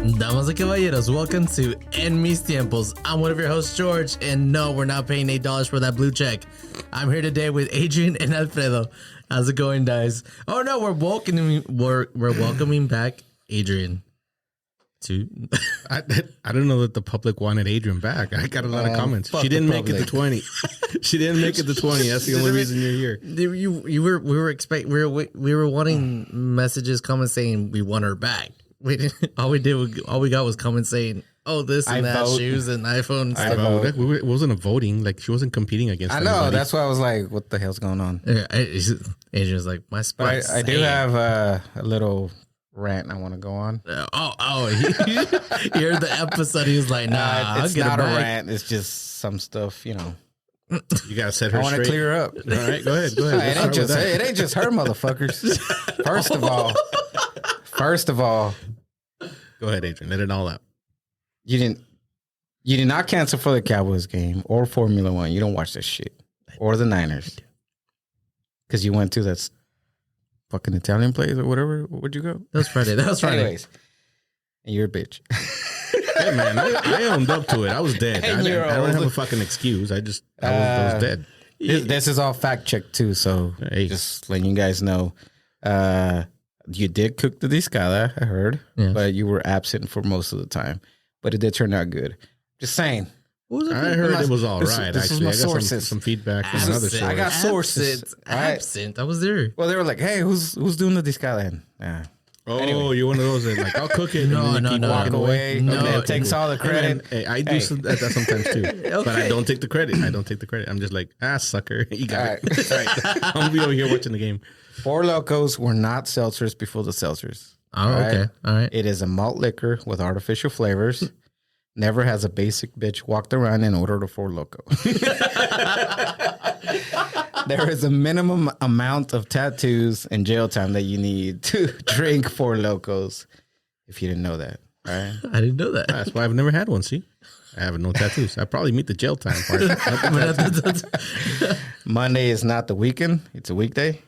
Damas y caballeros, welcome to En Mis Tiempos. I'm one of your hosts, George, and no, we're not paying $8 for that blue check. I'm here today with Adrian and Alfredo. How's it going, guys? Oh no, we're welcoming back Adrian. I don't know that the public wanted Adrian back. I got a lot of comments. She didn't make it to 20. She didn't make it to 20. That's the only reason you're here. We were wanting messages, comments saying we want her back. All we got was comments saying, "Oh, this and that, shoes and iPhone." And stuff. It wasn't a voting. Like she wasn't competing against. I know. anybody. That's why I was like, "What the hell's going on?" Yeah, Adrian was like, "My spot." I do have a little rant I want to go on. You heard the episode. He was like, "Nah, it's not a rant. It's just some stuff, you know." You gotta set her I want to straight. clear her up. All right, go ahead. It ain't just her, motherfuckers. First of all, go ahead, Adrian. Let it all out. you did not cancel for the Cowboys game or Formula One. You don't watch that shit or the Niners because you went to that fucking Italian place or whatever. Where'd you go? That was Friday. Anyways, and you're a bitch. Hey man, I owned up to it. I was dead. I don't have a fucking excuse. I was dead. This is all fact checked too, so just letting you guys know. You did cook the discada, I heard, but you were absent for most of the time. But it did turn out good. Just saying. I heard it was all right. This Actually, I got sources. some feedback from another source. I got sources. Absent. I was there. Well, they were like, "Hey, who's doing the discada?" Yeah. Oh, Anyway. you're one of those that like I'll cook it. No, and then no, walk away. No. Okay, it takes all the credit. Hey, I do that sometimes too, but I don't take the credit. I'm just like, sucker, you got it. All right. I'm gonna be over here watching the game. Four Locos were not seltzers before the seltzers. Oh, okay. All right. It is a malt liquor with artificial flavors. Never has a basic bitch walked around and ordered a Four Loko. There is a minimum amount of tattoos and jail time that you need to drink Four Locos. If you didn't know that, all right? I didn't know that. That's why I've never had one. See, I have no tattoos. I probably meet the jail time part. Monday is not the weekend; it's a weekday.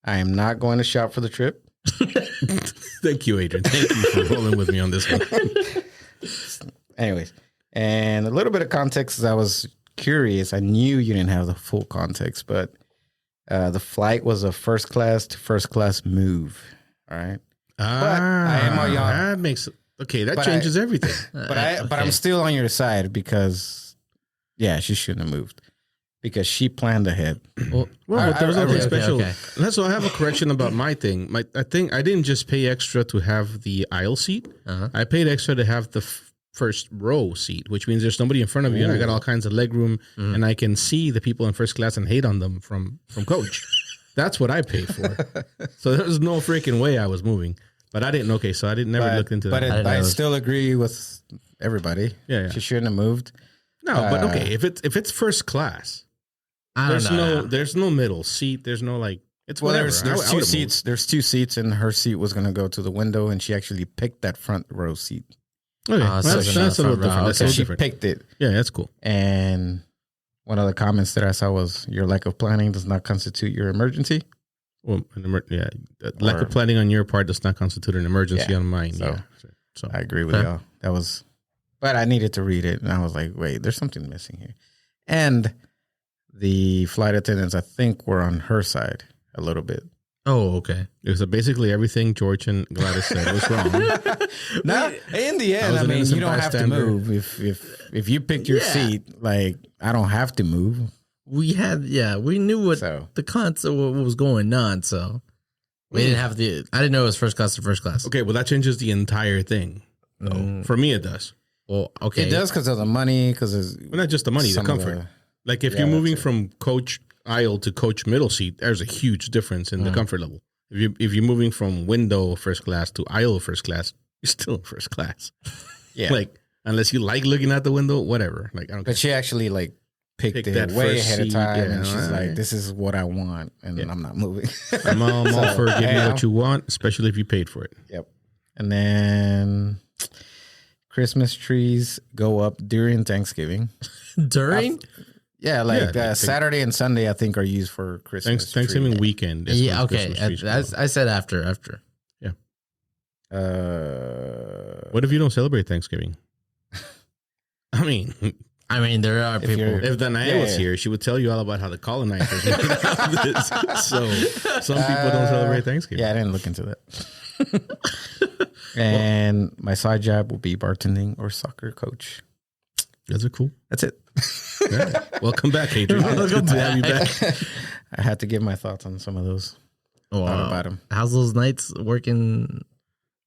I am not going to shop for the trip. Thank you, Adrian. Thank you for rolling with me on this one. Anyways, and a little bit of context is I was curious. I knew you didn't have the full context, but the flight was a first class move. All right. I am on y'all. That makes that changes everything. But I'm still on your side because she shouldn't have moved because she planned ahead. Well, but there was nothing special. Okay. So I have a correction about my thing. I think I didn't just pay extra to have the aisle seat. I paid extra to have the first row seat, which means there's somebody in front of you, and I got all kinds of leg room, and I can see the people in first class and hate on them from coach. That's what I paid for. So there was no freaking way I was moving. But I didn't. Okay, so I never looked into that. But I still agree with everybody. Yeah. She shouldn't have moved. No, but okay, if it's first class, there's no middle seat. There's no it's whatever. There's two seats. There's two seats, and her seat was going to go to the window, and she actually picked that front row seat. Okay, that's a little different. That's a little She different. picked it. Yeah, that's cool. And one of the comments that I saw was, "Your lack of planning does not constitute your emergency." Well, lack of planning on your part does not constitute an emergency on mine. So I agree with y'all. But I needed to read it, and I was like, "Wait, there's something missing here." And the flight attendants, I think, were on her side a little bit. Oh, okay. So basically, everything George and Gladys said was wrong. No, in the end, I mean, you don't have to move if you pick your seat. Like, I don't have to move. We knew what the concept, what was going on, so we didn't have to. I didn't know it was first class to first class. Okay, well, that changes the entire thing. For me, it does. Well, okay, it does because of the money. Not just the money, the comfort. Like if you're moving from coach aisle to coach middle seat, there's a huge difference in the comfort level. If you're moving from window first class to aisle first class, you're still in first class. Yeah, like unless you like looking out the window, whatever. Like I don't. But she actually picked it way ahead of time, and she's like, "This is what I want," and I'm not moving. I'm all for giving you what you want, especially if you paid for it. Yep. And then Christmas trees go up during Thanksgiving. During? Saturday and Sunday, I think, are used for Christmas. Thanksgiving weekend. Okay. I said after. Yeah. What if you don't celebrate Thanksgiving? I mean, there are people. if Danae was here, she would tell you all about how the colonizers made this. So some people don't celebrate Thanksgiving. Yeah, I didn't look into that. And my side job will be bartending or soccer coach. Those are cool. That's it. Yeah. Welcome back, Adrian. It's good to have you back. I had to give my thoughts on some of those. Thought about them. How's those nights working?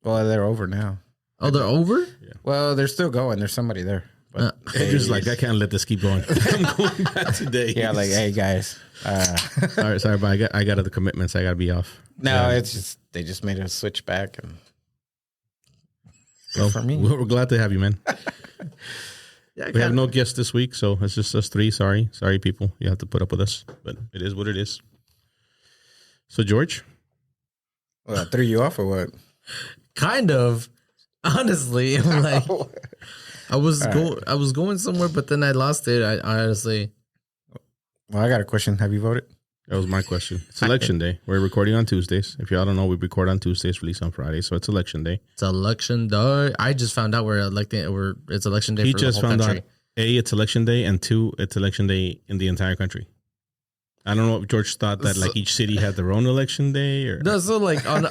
Well, they're over now. Oh, they're over? Yeah. Well, they're still going. There's somebody there. But Adrian's like, I can't let this keep going. I'm going back today. yeah, like, hey guys. sorry, but I got other commitments. I got to be off. No, it's just they just made a switch back, and Well, for me. we're glad to have you, man. Yeah, We have no guests this week, so it's just us three. Sorry, people. You have to put up with us, but it is what it is. So, George, Well, I threw you off or what? kind of. Honestly, I'm like, I was going somewhere, but then I lost it. I honestly. Well, I got a question. Have you voted? that was my question. It's election day. We're recording on Tuesdays. If y'all don't know, we record on Tuesdays, release on Friday, so it's election day. It's election day. I just found out it's election day He for just the whole found country. out A, it's election day, and 2, it's election day in the entire country. I don't know if George thought that like each city had their own election day or No, so like on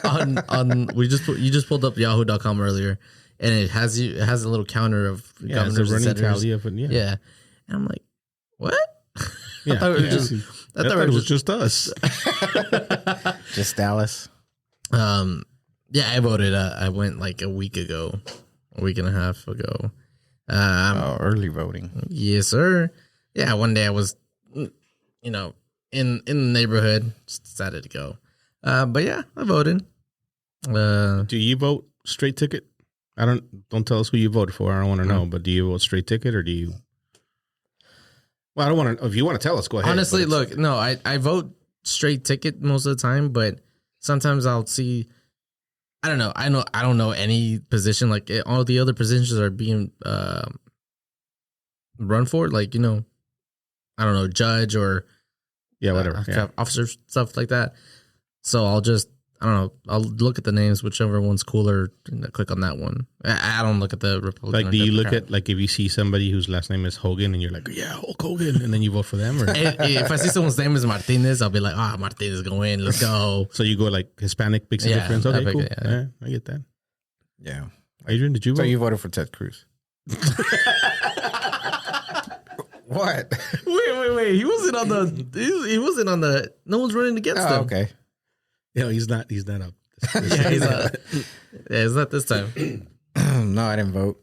you just pulled up Yahoo.com earlier, and it has a little counter of yeah, it's governors a and running senators. tally of it. Yeah, Yeah, and I'm like, what? yeah. I thought it was yeah. just. I I thought thought it it was was just us. Just Dallas. Yeah, I voted. I went like a week and a half ago. Early voting. Yes, sir. Yeah, one day I was, in the neighborhood, just decided to go. But yeah, I voted. Do you vote straight ticket? Don't tell us who you voted for. I don't want to know. But do you vote straight ticket or do you? Well, I don't want to. If you want to tell us, go ahead. Honestly, But look, no, I vote straight ticket most of the time, but sometimes I'll see. I don't know. I don't know any position. Like all the other positions are being run for. Like I don't know, judge or yeah, whatever. Yeah. officer stuff like that. So I'll just I'll look at the names, whichever one's cooler, and click on that one. I don't look at the Republican. Like, do you look at like if you see somebody whose last name is Hogan and you're like, yeah, Hulk Hogan, and then you vote for them, or If I see someone's name is Martinez, I'll be like, Martinez, go in, let's go. so you go like Hispanic makes a Yeah, difference. I Okay, pick cool. it, Yeah. yeah. I get that. Yeah. Adrian, did you So vote? you voted for Ted Cruz. What? Wait. He wasn't on the. He wasn't on the. No one's running against him. Okay. Yeah, he's not up. Yeah, he's not. Yeah, it's not this time. No, I didn't vote.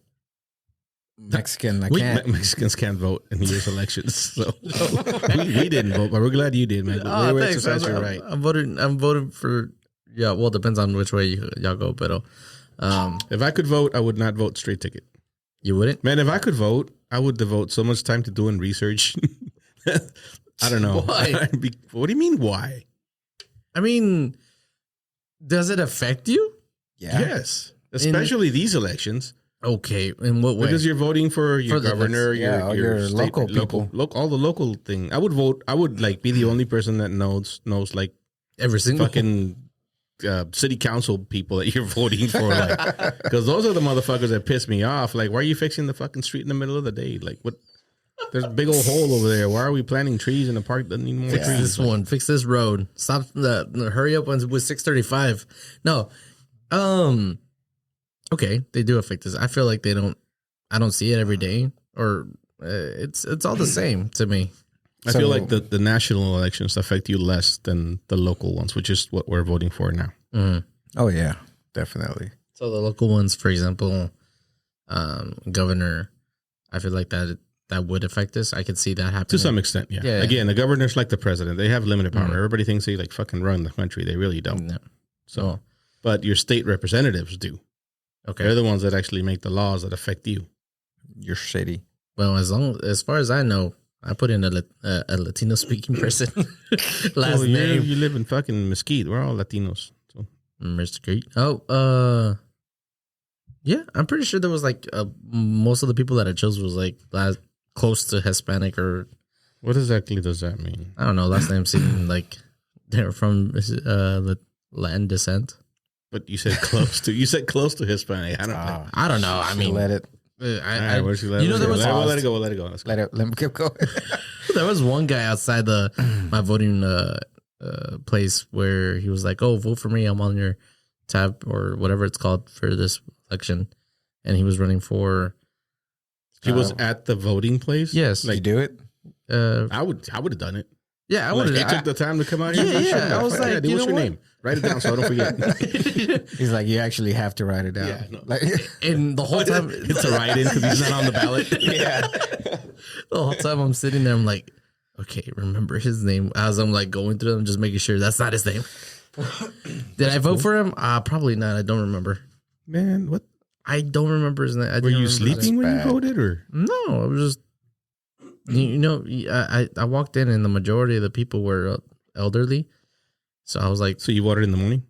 Mexican, I can't. Mexicans can't vote in these elections, so we didn't vote, but we're glad you did, man. Oh, We're thanks. exercise your right. I'm voting for. Yeah, well, it depends on which way y'all go, but If I could vote, I would not vote straight ticket. you wouldn't. Man, if I could vote, I would devote so much time to doing research. I don't know. Why? What do you mean, why? I mean, does it affect you? Yeah. Yes. Especially these elections. Okay, in what way? Because you're voting for your For the- governor, yeah, your your state, local people. all the local thing. I would vote. I would like be the only person that knows like Every single fucking city council people that you're voting for, like, because those are the motherfuckers that piss me off. Like, why are you fixing the fucking street in the middle of the day? Like, what? There's a big old hole over there. Why are we planting trees in the park that need more Fix trees? this one. Fix this road. Stop the hurry up with 635. No. Okay, they do affect us. I feel like I don't see it every day, or it's all the same to me. I feel like the national elections affect you less than the local ones, which is what we're voting for now. Mm. Oh yeah, definitely. So the local ones, for example, governor, I feel like that would affect us. I could see that happening To some extent, yeah. Yeah. Again, the governor's like the president. They have limited power. Mhm. Everybody thinks they like fucking run the country. They really don't. No. So, but your state representatives do. Okay. They're the ones that actually make the laws that affect you. You're shitty. Well, as far as I know, I put in a Latino speaking person last Well, name. you live in fucking Mesquite. We're all Latinos. So. Mr. Creek. Oh, yeah, I'm pretty sure there was like most of the people that I chose was like close to Hispanic, or What exactly does that mean? I don't know. Last name seemed like they were from Latin descent. But you said close to. You said close to Hispanic. I don't know. I don't know. I mean, let it. Where's you let you know, there was we'll let it go. We'll let it go. Let's go. Let me keep going. there was one guy outside my voting place where he was like, "Oh, vote for me. I'm on your tab or whatever it's called for this election," and he was running for. He was at the voting place. Yes, Like, you do it? I would have done it. Yeah, I Like, would he have. took the time to come out here. Yeah, and do yeah. shit. I was Fuck like, yeah, dude, you what's know your what? name? Write it down so I don't forget. He's like, you actually have to write it down. Yeah, no. Like, And the whole time, It's a write-in because he's not on the ballot. yeah. the whole time I'm sitting there, I'm like, okay, remember his name. As I'm like going through them, just making sure that's not his name. Did I vote for him? Probably not. I don't remember. Man, what? I don't remember his name. Were you sleeping when you bad. voted, or? No, I was just, you know, I walked in and the majority of the people were elderly. So I was like, So you voted in the morning?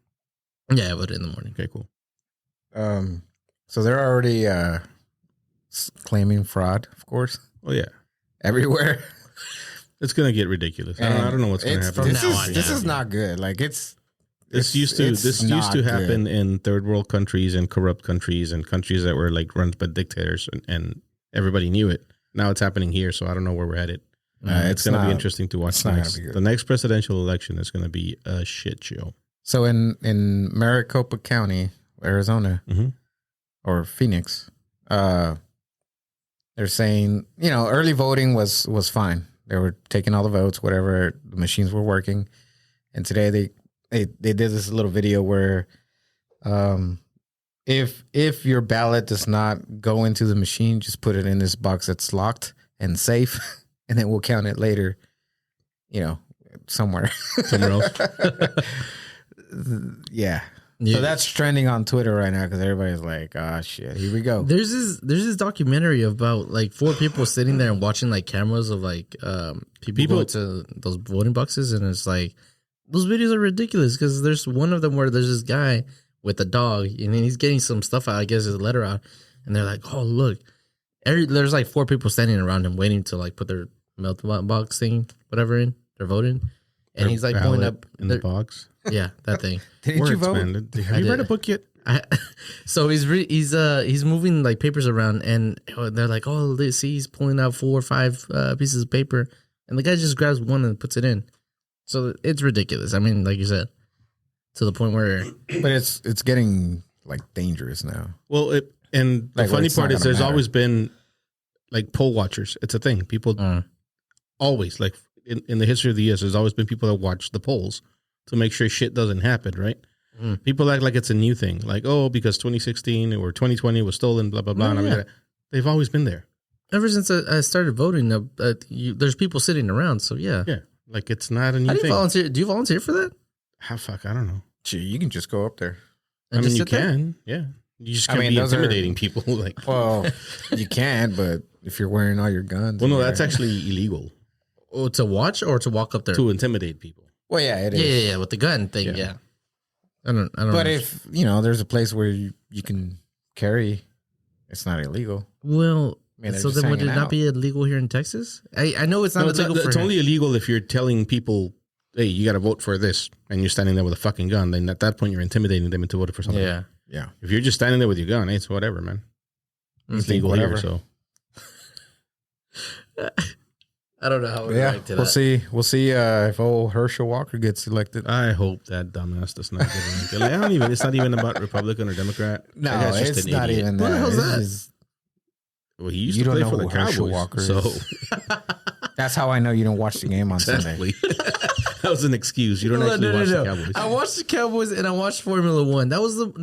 yeah, I voted in the morning. Okay, cool. So they're already claiming fraud, of course, Oh yeah, everywhere. it's gonna get ridiculous. I don't know what's gonna It's- happen. From This now is on, this yeah. is not good. Like it's This used to not happen good. in third world countries and corrupt countries and countries that were like run by dictators and everybody knew it. Now it's happening here, so I don't know where we're headed. It's going to be interesting to watch. it's not gonna Next. be good. The next presidential election is going to be a shit show. So in Maricopa County, Arizona, Mhm. or Phoenix, they're saying, you know, early voting was fine. They were taking all the votes, whatever, the machines were working. And today they did this little video where if your ballot does not go into the machine, just put it in this box that's locked and safe, and then we'll count it later, you know, somewhere. Somewhere else. Yeah. Yeah. So that's trending on Twitter right now because everybody's like, "Ah, shit, here we go." There's this documentary about like 4 people sitting there and watching like cameras of like people go to those voting boxes, and it's like those videos are ridiculous because there's one of them where there's this guy with a dog and he's getting some stuff out, I guess his letter out, and they're like, "Oh look," there's like 4 people standing around him waiting to like put their mailbox thing, whatever, in they're voting, and he's like pulling Ballot up in the box. yeah, that thing. Didn't you Words, vote? man. Have I you read did. a book yet? So he's moving like papers around, and they're like, "Oh, see, he's pulling out 4 or 5 pieces of paper," and the guy just grabs one and puts it in. So it's ridiculous. I mean, like you said, to the point where But it's getting like dangerous now. Well, and the Like, funny it's not part is gonna there's matter. always been like poll watchers. It's a thing. People Mm. always, like in the history of the years, there's always been people that watch the polls to make sure shit doesn't happen, right? Mm. People act like it's a new thing. Like, oh, because 2016 or 2020 was stolen, blah, blah, blah. No, and I mean, yeah. they've always been there. ever since I started voting, there's people sitting around. So yeah, Yeah. Like, it's not a new how do you thing. volunteer? Do you volunteer for that? Fuck, I don't know. Gee, you can just go up there. And I mean, just you sit there? can. Yeah. You just I can't mean, be those are- intimidating people. Like, Well, you can, but if you're wearing all your guns, well, no, in that's there- actually illegal Oh, to watch or to walk up there? to intimidate people. well, yeah, it Yeah, is. yeah, with the gun thing. Yeah. Yeah, I don't. But know. if you know, there's a place where you can carry, it's not illegal. Well, I mean, they're so just then would it hanging not out. be illegal here in Texas? I know it's not No, illegal it's for only illegal if you're telling people, hey, you got to vote for this, and you're standing there with a fucking gun. Then at that point, you're intimidating them into voting for something. Yeah. Yeah, If you're just standing there with your gun, it's whatever, man. It's think legal here, whatever. so I don't know how we yeah. react to We'll that. see. We'll see if old Herschel Walker gets elected. I hope that dumbass does not get elected. Like, I don't even. It's not even about Republican or Democrat. No, That guy's just it's an not idiot. even What that. the hell's It's that? just- Well, he used You to don't play know for the who Herschel Cowboys, Walker so is. that's how I know you don't watch the game on Sunday. exactly. That was an excuse. You don't actually watch the Cowboys. I watched the Cowboys and I watched Formula One. That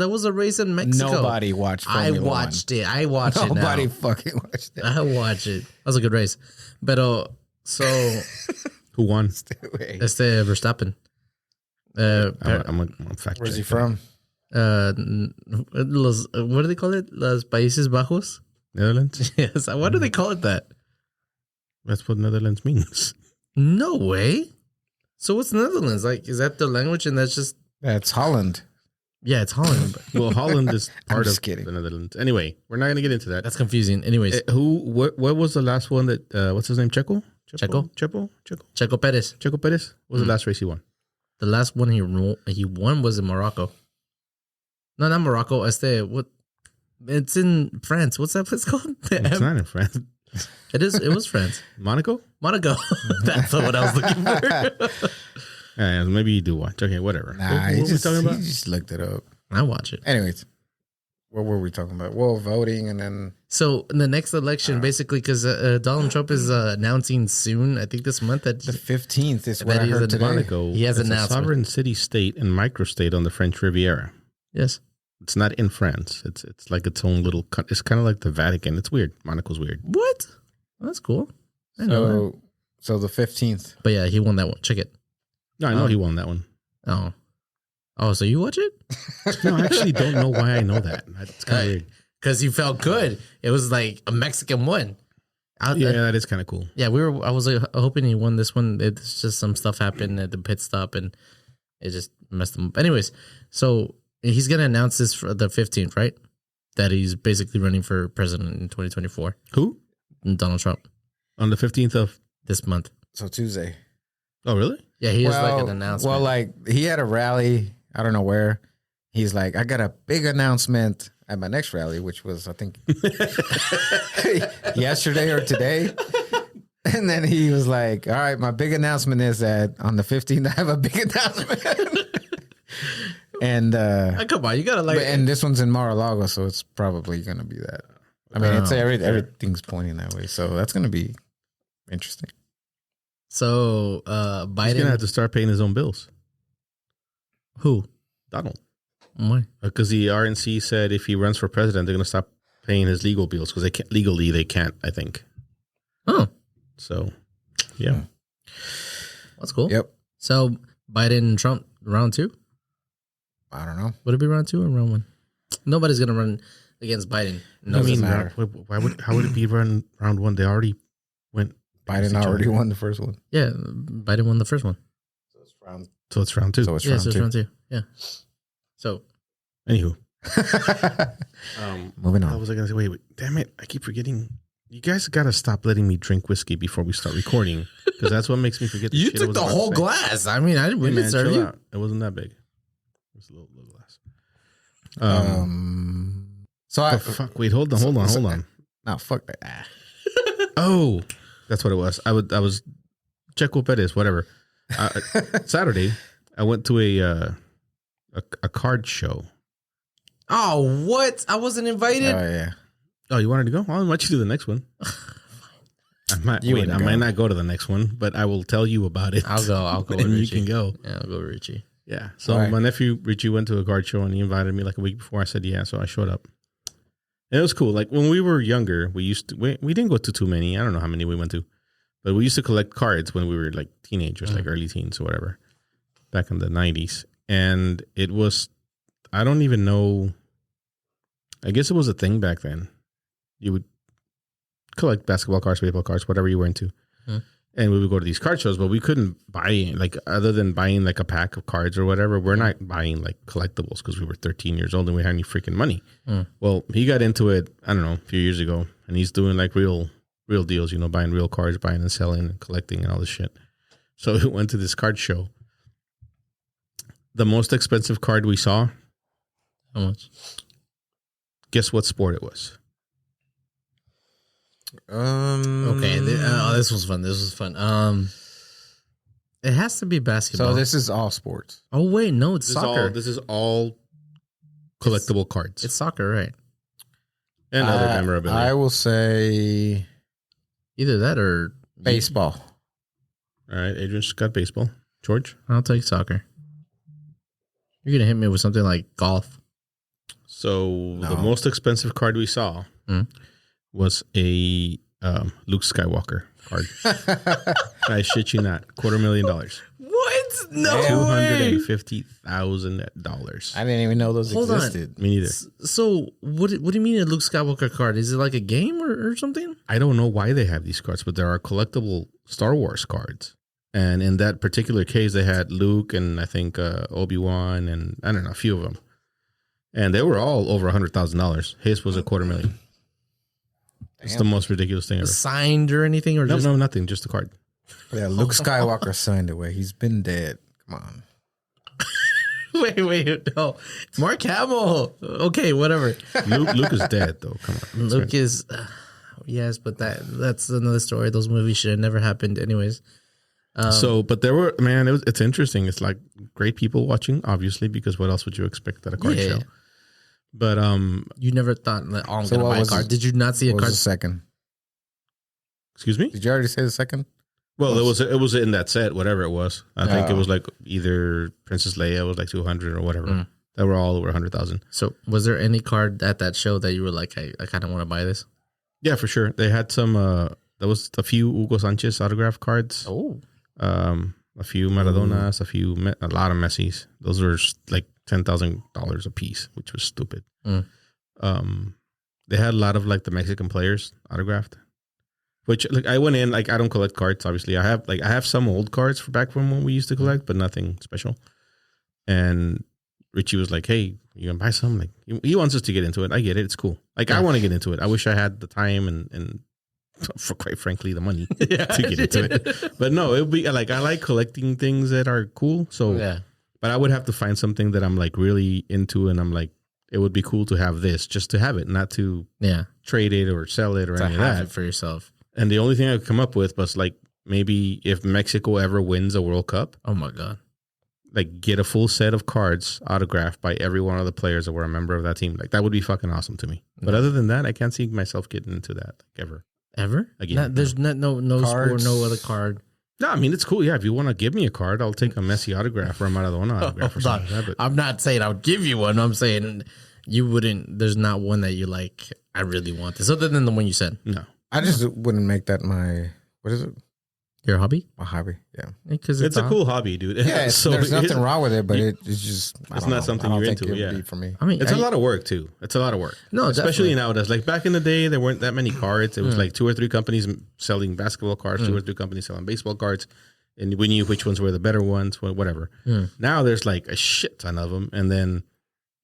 was a race in Mexico. Nobody watched. I Formula watched it. I watched One. it. Nobody Now. fucking watched it. I watched it. That was a good race. But so Who won? Wait, Verstappen. I'm fact where's he check. from? What do they call it? Los Países Bajos. Netherlands. Yes. Why do they call it that? That's what Netherlands means. No way. So what's Netherlands? Like, is that the language? And that's just That's Holland. yeah, it's Holland. But Well, Holland is part just of kidding. the Netherlands. Anyway, we're not going to get into that. that's confusing. Anyways, What was the last one that, what's his name? Checo? Checo. Checo Perez. Perez? What was the last race he won? The last one he won was in Morocco. No, not Morocco. What? It's in France. What's that place called? It's not in France. It is. It was France. Monaco? Monaco. That's what I was looking for. Maybe you do watch. Okay, whatever. Nah, what he were we talking about? just looked it up. I watch it. Anyways, what were we talking about? Well, voting and then So in the next election, basically, because Donald Trump is announcing soon, I think this month, that the 15th is what That I he's heard in today. Monaco He has is a announced- sovereign city-state and microstate on the French Riviera. yes. It's not in France. It's like its own little. It's kind of like the Vatican. It's weird. Monaco's weird. What? That's cool. I know that. So the 15th. But yeah, he won that one. Check it. No, I know he won that one. Oh, so you watch it? No, I actually don't know why I know that. It's kind of weird. Because you felt good. It was like a Mexican won. Yeah, that is kind of cool. Yeah, I was hoping he won this one. It's just some stuff happened at the pit stop and it just messed him up. Anyways, so he's gonna announce this for the 15th, right? That he's basically running for president in 2024. Who? Donald Trump On the 15th of. this month. So Tuesday. Oh, really? Yeah, he has like an announcement. Well, like he had a rally. I don't know where. He's like, I got a big announcement at my next rally, which was I think yesterday or today. And then he was like, all right, my big announcement is that on the 15th, I have a big announcement. And come on, you gotta like. and this one's in Mar-a-Lago, so it's probably gonna be that. I mean, it's everything's pointing that way, so that's gonna be interesting. So He's Biden. gonna have to start paying his own bills. Who? Donald, Why? because the RNC said if he runs for president, they're gonna stop paying his legal bills because they can't legally. They can't. I think. Oh, So, yeah. that's cool. Yep. So Biden and Trump round 2. I don't know. Would it be round 2 or round 1? Nobody's gonna run against Biden. No, I mean, matter. how would it be round one? They already went. Biden against each already other. won the first one. yeah, Biden won the first one. So it's round two. So it's Yeah, round so it's two. round 2. Yeah. So Anywho, Moving how on. was I gonna say? Wait, damn it! I keep forgetting. You guys gotta stop letting me drink whiskey before we start recording, because that's what makes me forget. The you shit I took was the about to whole say. glass. I mean, I didn't Hey, really man, serve chill you. out. It wasn't that big. It was a little glass. So I Oh, fuck! Wait, hold on. no fuck that. Ah. Oh, that's what it was. I was Checo Perez, whatever. Saturday, I went to a card show. Oh, what? I wasn't invited. Oh yeah. Oh, you wanted to go? I'll invite you to the next one. I might wouldn't might go. not go to the next one, but I will tell you about it. I'll go with and you Richie. can go. Yeah, I'll go with Richie. Yeah. So Why? my nephew Richie went to a card show and he invited me like a week before. I said yeah, so I showed up. And it was cool. Like when we were younger, we didn't go to too many. I don't know how many we went to, but we used to collect cards when we were like teenagers, like early teens or whatever, back in the 90s. And it was, I don't even know. I guess it was a thing back then. You would collect basketball cards, baseball cards, whatever you were into. And we would go to these card shows, but we couldn't buy, like, other than buying like a pack of cards or whatever, we're not buying like collectibles because we were 13 years old and we had any freaking money. Well, he got into it, I don't know, a few years ago, and he's doing like real deals, you know, buying real cards, buying and selling and collecting and all this shit. So we went to this card show. The most expensive card we saw, How much? guess what sport it was? Okay. This was fun. This was fun. It has to be basketball. So this is all sports. Oh wait, no, it's soccer. This is all collectible cards. It's soccer, right? And other memorabilia. I will say Either that or baseball. All right, Adrian's got baseball. George? I'll take soccer. You're gonna hit me with something like golf. So the most expensive card we saw was a Luke Skywalker card. I shit you not, $250,000. What? No way. $250,000. I didn't even know those Hold on. existed. Me neither. So what do you mean a Luke Skywalker card? Is it like a game or something? I don't know why they have these cards, but there are collectible Star Wars cards. And in that particular case, they had Luke and I think Obi-Wan and I don't know, a few of them. And they were all over $100,000. His was $250,000. It's the most ridiculous thing ever. Signed or anything or No, just no, nothing. Just a card. Yeah, Luke Skywalker signed away. He's been dead. Come on. wait, no. Mark Hamill. Okay, whatever. Luke is dead though. Come on. Luke is, yes, but that's another story. Those movies should have never happened, anyways. But there were, man, it's interesting. It's like great people watching, obviously, because what else would you expect at a card show? But you never thought like, oh, I'm So gonna what buy a was card. it- Did you not see a What was card? the second? excuse me. Did you already say the second? Well, it was in that set, whatever it was. I think it Oh. was like either Princess Leia was like 200 or whatever. They were all over 100,000. So, was there any card at that show that you were like, I kind of want to buy this? Yeah, for sure. They had some. There was a few Hugo Sanchez autograph cards. Oh, A few Maradonas, a lot of Messis. Those were like $10,000 a piece, which was stupid. They had a lot of like the Mexican players autographed. Which like I went in like I don't collect cards. Obviously, I have some old cards back from when we used to collect, but nothing special. And Richie was like, "Hey, you gonna buy some?" Like he wants us to get into it. I get it. It's cool. Like I want to get into it. I wish I had the time and for quite frankly the money to get into it. But no, it would be like I like collecting things that are cool. So yeah. but I would have to find something that I'm like really into, and I'm like, it would be cool to have this, just to have it, not to trade it or sell it or To any of have that. it for yourself. And the only thing I could come up with was like maybe if Mexico ever wins a World Cup, Oh my god. like get a full set of cards autographed by every one of the players that were a member of that team. Like that would be fucking awesome to me. But other than that, I can't see myself getting into that like, ever. Ever? Again, There's no sport, Cards. no other card. No, I mean it's cool. Yeah, if you want to give me a card, I'll take a Messi autograph or a Maradona autograph or something like that. But I'm not saying I'll give you one. I'm saying you wouldn't. There's not one that you like. I really want this, other than the one you said. no. I just wouldn't make that my, what is it? Your hobby? My hobby. Yeah. Because It's a cool hobby, dude. Yeah, So there's nothing it's- wrong with it, but it's just, I it's don't not know. something I don't you're think into, it would yeah. be for me. I mean, It's a lot of work too. It's a lot of work. No, especially definitely. nowadays. Like back in the day, there weren't that many cards. It was like 2 or 3 companies selling basketball cards, 2 or 3 companies selling baseball cards, and we knew which ones were the better ones, whatever. Now there's like a shit ton of them, and then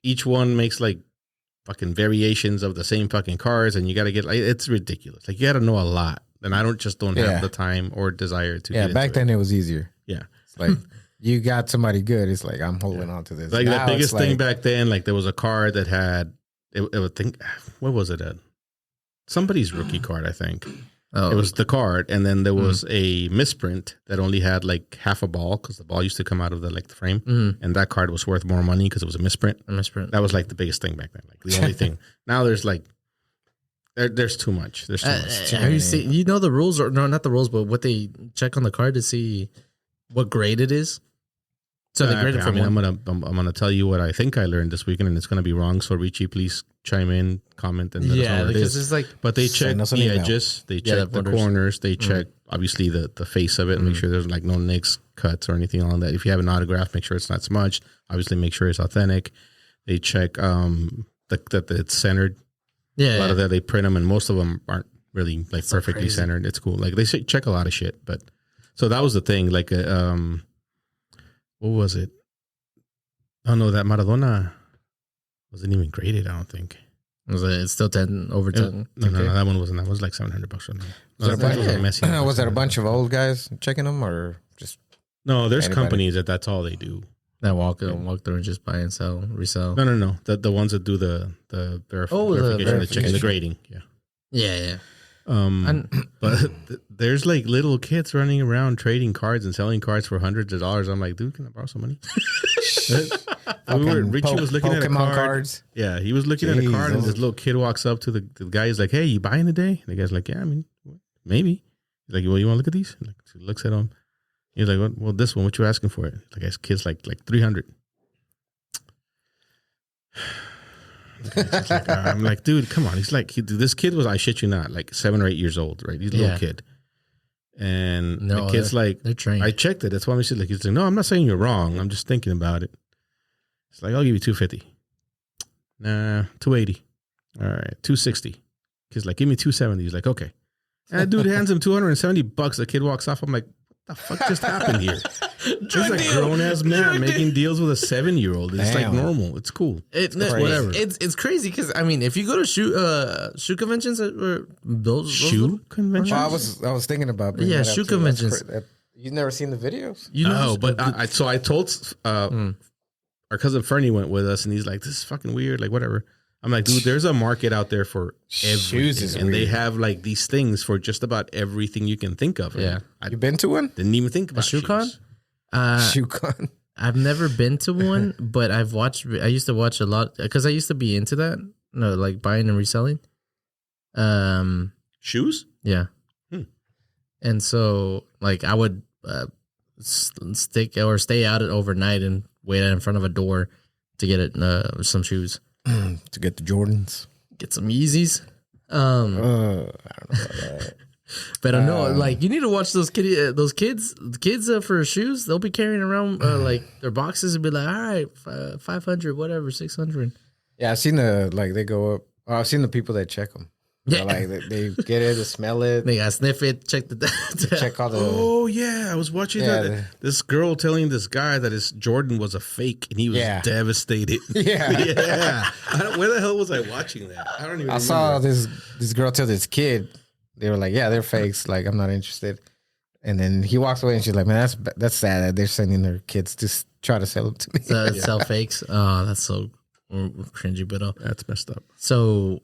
each one makes like fucking variations of the same fucking cards, and you got to get like it's ridiculous. Like you got to know a lot, and I don't Yeah. have the time or desire to. Yeah, get back into then it was easier. it. Yeah. It's like, you got somebody good. It's like, I'm holding on to this. Like Now the it's biggest thing like, back then, like there was a card that had it would think what was it at? Somebody's rookie card, I think. Oh, It was the card, and then there was a misprint that only had like half a ball because the ball used to come out of the frame, and that card was worth more money because it was a misprint. a misprint. That was like the biggest thing back then, like the only thing. Now there's like there's too much. There's too much. Have you seen? You know the rules, or no, not the rules, but what they check on the card to see what grade it is. So they grade it I from mean, one. I'm gonna tell you what I think I learned this weekend, and it's gonna be wrong. So Richie, please chime in, comment, and let us know what it because is. it's like But they check Send us an the email. edges, they Yeah, check the the borders. corners, they check obviously the face of it, and make sure there's like no nicks, cuts, or anything on that. If you have an autograph, make sure it's not smudged. Obviously, make sure it's authentic. They check that it's centered. A lot of that they print them, and most of them aren't really like perfectly crazy. centered. It's cool. Like they check a lot of shit. But so that was the thing. Like what was it? Oh no, that Maradona wasn't even graded. I don't think. It's still 10 over 10. No, that one wasn't. That was like $700 or something. Was there a bunch- Messi. was that a bunch of old guys checking them, or just No, there's Anybody? companies that's all they do. That walk through and just buy and sell, resell. No. The ones that do the verification, the checking, the grading. Yeah. Yeah. But there's like little kids running around trading cards and selling cards for hundreds of dollars. I'm like, dude, can I borrow some money? Richie was looking at a Pokemon card. cards? Yeah, he was looking at a card, and Jesus. this little kid walks up to the guy. He's like, "Hey, you buying today?" And the guy's like, "Yeah, I mean, maybe." He's like, "Well, you want to look at these?" And like, so he looks at him. He's like, "Well, this one. What you asking for it?" Like, his kid's like 300. I'm like, dude, come on. He's like, this kid was, I shit you not, like 7 or 8 years old, right? He's a little kid. And No, the kid's like, they're trained. I checked it. That's why he's like, no, I'm not saying you're wrong. I'm just thinking about it. It's like, I'll give you 250. Nah, 280. All right, 260. Kid's like, give me 270. He's like, okay. And that dude hands him $270. The kid walks off. I'm like, what the fuck just happened here? He's like grown ass man making deals with a 7-year-old. It's like Damn. normal. It's cool. Whatever. It's crazy because I mean, if you go to shoe conventions, those Shoe convention? Well, I was thinking about bringing Yeah, that up shoe too. That's conventions. You've never seen the videos? you know, Oh, but I told our our cousin Fernie went with us, and he's like, "This is fucking weird." Like whatever. I'm like, dude, there's a market out there for Shoes is everything, and they weird. have like these things for just about everything you can think of. And Yeah. I You been to one? didn't even think about shoe con? shoes. Shoe con. I've never been to one, but I used to watch a lot because I used to be into that. No, like buying and reselling. Shoes? Yeah. Hmm. And so, like, I would stick or stay out overnight and wait in front of a door to get some shoes, To get the Jordans. get some Yeezys. I don't know about that. But I know, like, you need to watch those kids for shoes. They'll be carrying around like their boxes and be like, all right, 500, whatever, 600. Yeah, I've seen they go up. Oh, I've seen the people that check them. Yeah. Like they get it, they smell it, They got sniff it, check the check all the. Oh yeah, I was watching that. This girl telling this guy that his Jordan was a fake, and he was Yeah. devastated. Yeah. Yeah. Where the hell was I watching that? I don't even. I remember. saw this girl tell this kid, they were like, "Yeah, they're fakes. Like, I'm not interested." And then he walks away, and she's like, "Man, that's sad that they're sending their kids to try to sell them to me." sell fakes. Oh, that's so cringy, but That's messed up. so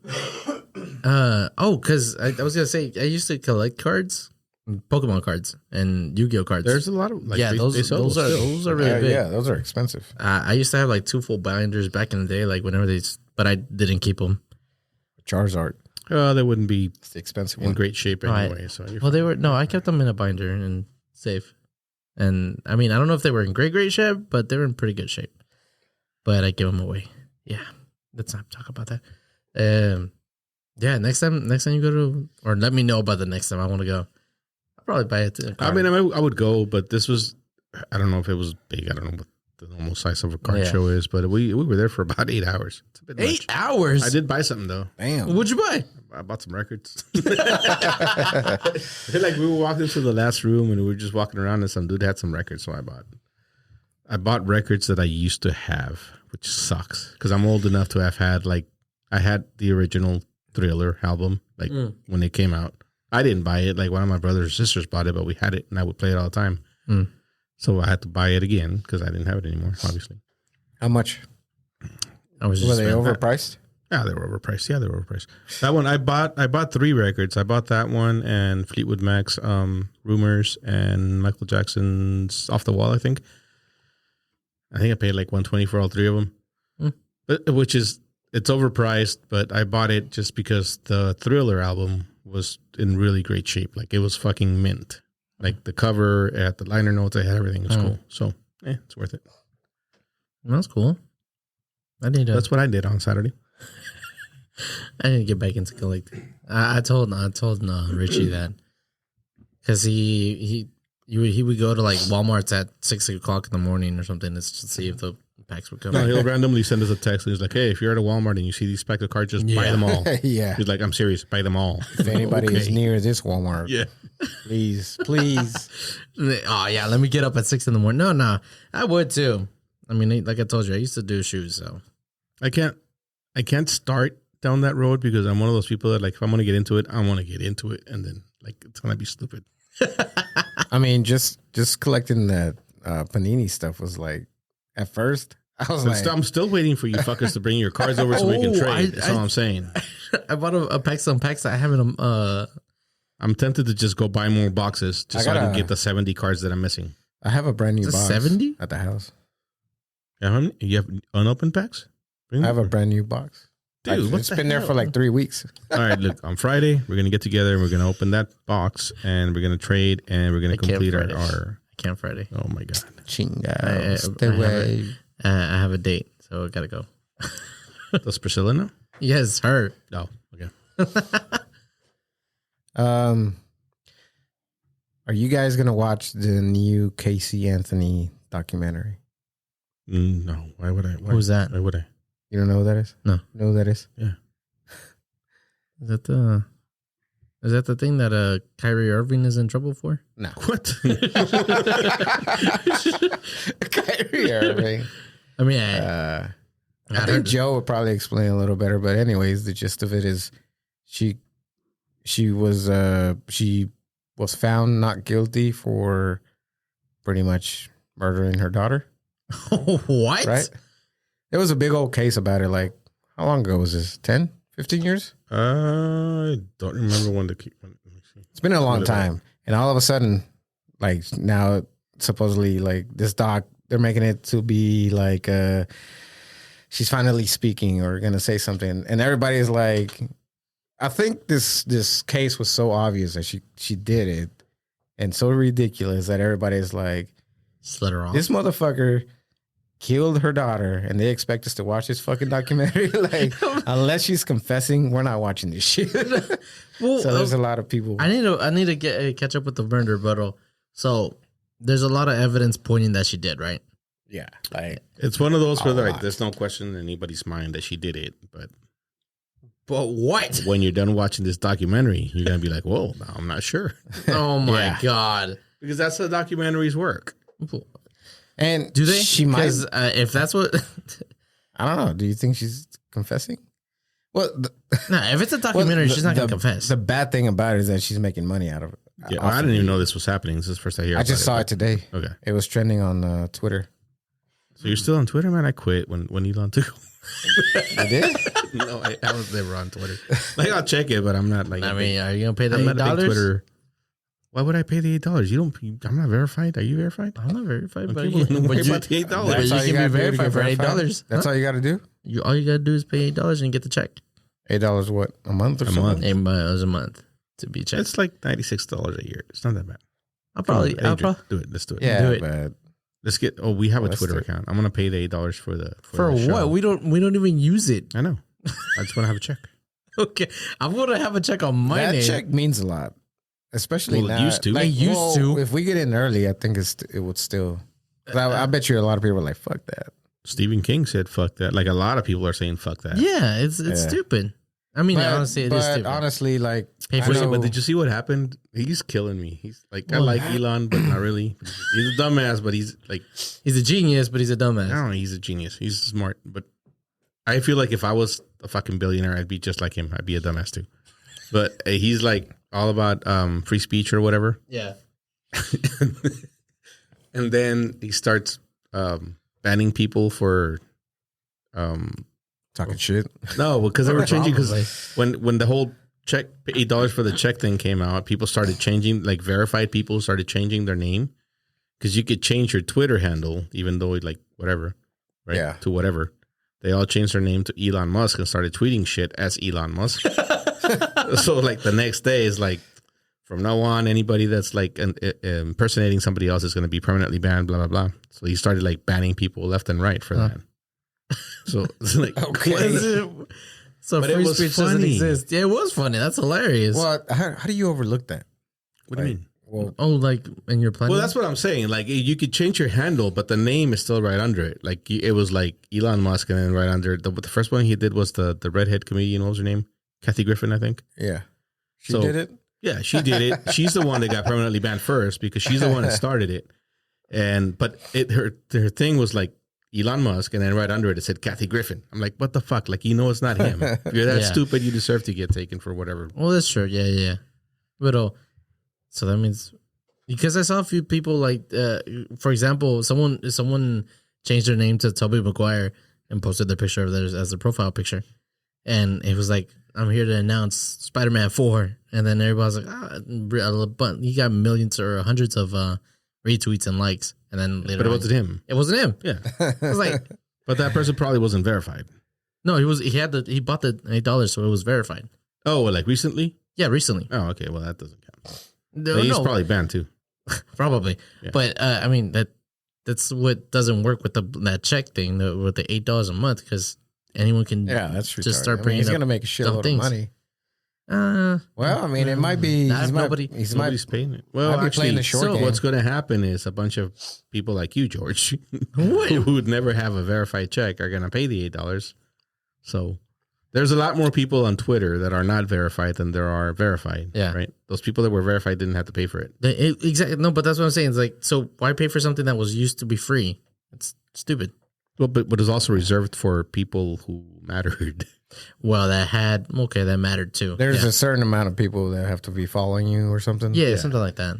because I was gonna say I used to collect cards, Pokemon cards and Yu-Gi-Oh cards. There's a lot of like yeah, they sell those are still. those are really big. Yeah, those are expensive. I used to have like 2 full binders back in the day, like whenever but I didn't keep them. Charizard, They wouldn't be it's the expensive in one. great shape Right. anyway. So you're Well, they were I kept them in a binder and safe. And I mean, I don't know if they were in great shape, but they were in pretty good shape. But I give them away. Yeah, let's not talk about that. Yeah, next time you go to, or let me know about the next time I want to go. I'll probably buy it. I mean, I would go, but this was, I don't know if it was big. I don't know what the normal size of a card Yeah. show is, but we were there for about 8 hours. It's a bit 8 much. hours. I did buy something though. Damn. What'd you buy? I bought some records. Like we were walking into the last room and we were just walking around and some dude had some records, so I bought records that I used to have, which sucks because I'm old enough to have had I had the original Thriller album when it came out. I didn't buy it. Like one of my brothers or sisters bought it, but we had it and I would play it all the time. So I had to buy it again because I didn't have it anymore, obviously. How much? I was Were just they overpriced? Yeah, they were overpriced. Yeah, they were overpriced. That one I bought 3 records. I bought that one and Fleetwood Mac's Rumors and Michael Jackson's Off the Wall, I think. I paid like $120 for all 3 of them. Which is it's overpriced, but I bought it just because the Thriller album was in really great shape. Like it was fucking mint. Like the cover, at the liner notes, I had everything. It was cool. So it's worth it. That's cool. That's what I did on Saturday. I need to get back into collecting. I told Richie that because he would go to like Walmart's at 6 o'clock in the morning or something to see if the packs would come. No, he'll randomly send us a text and he's like, "Hey, if you're at a Walmart and you see these pack of cards, just buy them all." Yeah. He's like, "I'm serious, buy them all." If anybody is Okay. near this Walmart, Yeah. please. Oh yeah, let me get up at 6 in the morning. No, I would too. I mean, like I told you, I used to do shoes, so I can't start down that road because I'm one of those people that like if I'm gonna get into it, I want to get into it, and then like it's gonna be stupid. I mean, just collecting that Panini stuff was like, at first, I was like, I'm still waiting for you fuckers to bring your cards over so we can Oh, trade. That's all I'm saying. I bought a pack some packs that I haven't. I'm tempted to just go buy more boxes just so I can get the 70 cards that I'm missing. I have a brand new Is it box 70? at the house. You have unopened packs? Bring I have them. a brand new box. Dude, what It's the been there hell? for like 3 weeks. All right, look, on Friday, we're going to get together and we're going to open that box and we're going to trade and we're going to complete Friday. our. I can't Friday. Oh my God. Chinga. I have a date, so I gotta go. Does Priscilla know? Yes, her. No. Okay. Are you guys gonna watch the new Casey Anthony documentary? No. Why would I? Who's that? Why would I? You don't know who that is? No. You know who that is? Yeah. Is that the thing that Kyrie Irving is in trouble for? No. What? Kyrie Irving. I mean, I I think Joe would probably explain a little better, but anyways, the gist of it is she was found not guilty for pretty much murdering her daughter, what? right? There was a big old case about it. Like, how long ago was this? 10, 15 years? I don't remember when the. Let me see. It's been a long time. And all of a sudden, like now, supposedly, like this doc, they're making it to be like she's finally speaking or going to say something. And everybody is like, I think this case was so obvious that she did it and so ridiculous that everybody is like, Just let her off. this motherfucker killed her daughter and they expect us to watch this fucking documentary. Like, unless she's confessing, we're not watching this shit. Well, So there's a lot of people. I need to get catch up with the murder, but so there's a lot of evidence pointing that she did, right? Yeah. Like, It's one of those where A like lot. there's no question in anybody's mind that she did it, but But what? when you're done watching this documentary, you're gonna be like, "Whoa, now I'm not sure," Oh my Yeah. god! because that's how documentaries work. and Do they? She might. Because if that's what, I don't know. Do you think she's confessing? Well, nah, if it's a documentary, well, she's not gonna the- confess. The bad thing about it is that she's making money out of it. Yeah, off I of didn't even know this was happening. This is the first I hear. I just saw it today. Okay, It was trending on Twitter. so you're still on Twitter, man? I quit when Elon took. You did? No, I was never on Twitter. Like I'll check it, but I'm not like. I mean, are you gonna pay the I'm not a big $8? Twitter. Why would I pay the $8? I'm not verified. Are you verified? I'm not verified, but Okay, you, well, don't worry but about the $8. but That's you all can gotta be do to get verified for verified? $8. That's all you got to do? All you gotta do is pay $8 and get the check. $8 what? A month or A something? month. $8 a month to be checked. It's like $96 a year. It's not that bad. I'll Come on, probably, I'll Adrian, probably do it. Let's do it. Yeah, Do it. but Let's get. Oh, we have a Let's Twitter do it. account. I'm gonna pay the $8 for the for the show. what? We don't even use it. I know. I just want to have a check. Okay, I'm gonna have a check on my that name. check means a lot. Especially Well, it now. used to. Like, It used to. If we get in early, I think it would still. 'Cause I bet you a lot of people are like, fuck that. Stephen King said, "Fuck that." Like a lot of people are saying, "Fuck that." Yeah, it's Yeah. stupid. I mean, honestly, it is stupid. honestly, like, Pay I for Wait, know- but did you see what happened? He's killing me. He's like, I What? like Elon, but not really. He's a dumbass, but he's like, He's a genius, but he's a I dumbass. don't know. He's a genius. He's smart, but I feel like if I was a fucking billionaire, I'd be just like him. I'd be a dumbass too. But he's like all about free speech or whatever. Yeah. And then he starts banning people for talking shit. no, because they were changing Probably. because when the whole check $8 for the check thing came out, people started changing, like verified people started changing their name because you could change your Twitter handle even though like whatever, right? Yeah. To whatever. They all changed their name to Elon Musk and started tweeting shit as Elon Musk. So like the next day is like, from now on, anybody that's like impersonating somebody else is going to be permanently banned, blah, blah, blah. So he started like banning people left and right for that. So it's like, Okay. So But it free was speech doesn't funny. exist. Yeah, it was funny. That's hilarious. Well, how do you overlook that? what do you mean? Well, Oh, like in your plan? Well, that's what I'm saying. Like you could change your handle, but the name is still right under it. Like it was like Elon Musk, and then right under it, the first one he did was the redhead comedian. What was her name? Kathy Griffin, I think. yeah. She So- did it? Yeah, she did it. She's the one that got permanently banned first because she's the one that started it. But her thing was like Elon Musk, and then right under it said Kathy Griffin. I'm like, what the fuck? Like, it's not him. If you're that Yeah. stupid, you deserve to get taken for whatever. Well, that's true. Yeah. But so that means because I saw a few people like, for example, someone changed their name to Tobey Maguire and posted their picture of theirs as a profile picture, and it was like, I'm here to announce Spider-Man 4, and then everybody's like, but he got millions or hundreds of retweets and likes, and then later But it on- wasn't him. It wasn't him. Yeah. It was like, But that person probably wasn't verified. no, he bought the $8, so it was verified. Oh, well, like recently? Yeah, recently. Oh, okay. Well, that doesn't count. No, But he's no, probably banned too. probably. Yeah. But I mean that's what doesn't work with that check thing with the $8 a month because anyone can Yeah, that's retarded. just start I mean, bringing he's up going to make a shitload of things. money. Uh, Well, I mean, it might be. Not if He's nobody- Nobody's paying it. Well, might be actually, playing the short game. what's going to happen is a bunch of people like you, George, What? who would never have a verified check, are going to pay the $8. So there's a lot more people on Twitter that are not verified than there are verified. Yeah. Right. Those people that were verified didn't have to pay for it. exactly. No, but that's what I'm saying. It's like, so why pay for something that was used to be free? It's stupid. Well, but it's also reserved for people who mattered. Well, that mattered too. There's yeah. a certain amount of people that have to be following you or something. Yeah, something like that.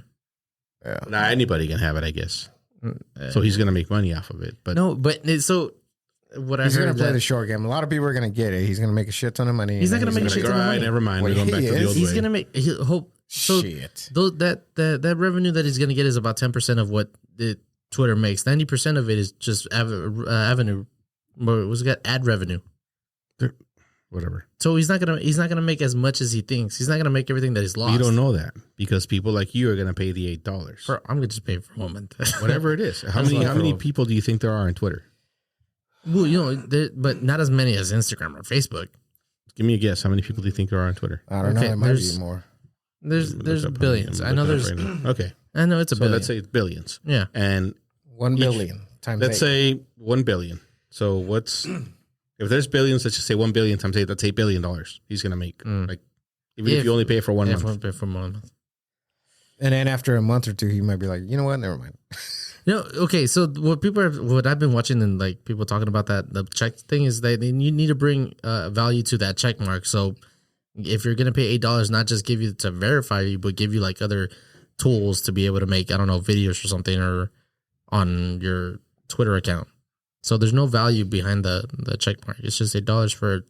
Yeah. Now anybody can have it, I guess. So he's going to make money off of it. But No, but so what I He's heard gonna play that the short game. A lot of people are gonna get it. He's gonna make a shit ton of money. He's and not gonna then make a shit ton of money. Never mind. Well, We're going back he to the is. old he's way. gonna make. He'll hope. So shit. that revenue that he's gonna get is about 10% of what Twitter makes. 90% of it is just avenue. What was it? Ad revenue. Whatever. So he's not gonna make as much as he thinks. He's not gonna make everything that he's lost. You don't know that because people like you are going to pay the $8. I'm gonna just pay for a moment. Whatever it is. How many people do you think there are on Twitter? Well, but not as many as Instagram or Facebook. Give me a guess. How many people do you think there are on Twitter? I don't know. Okay, It might there's- be more. There's Look up billions. how I many. know I'm there's. looking it up right now. Okay. I know it's a So billion. let's say it's billions. Yeah. And 1 billion times. let's 8. say 1 billion. So what's if there's billions? Let's just say 1 billion times 8. That's $8 billion. He's gonna make like even if you only pay for 1 month. Pay for 1 month. And then after a month or two, he might be like, you know what? Never mind. Okay. So what I've been watching and like people talking about the check thing is that you need to bring value to that check mark. So if you're gonna pay $8, not just give you to verify you, but give you like other tools to be able to make, I don't know, videos or something or on your Twitter account. So there's no value behind the check mark. It's just $8 for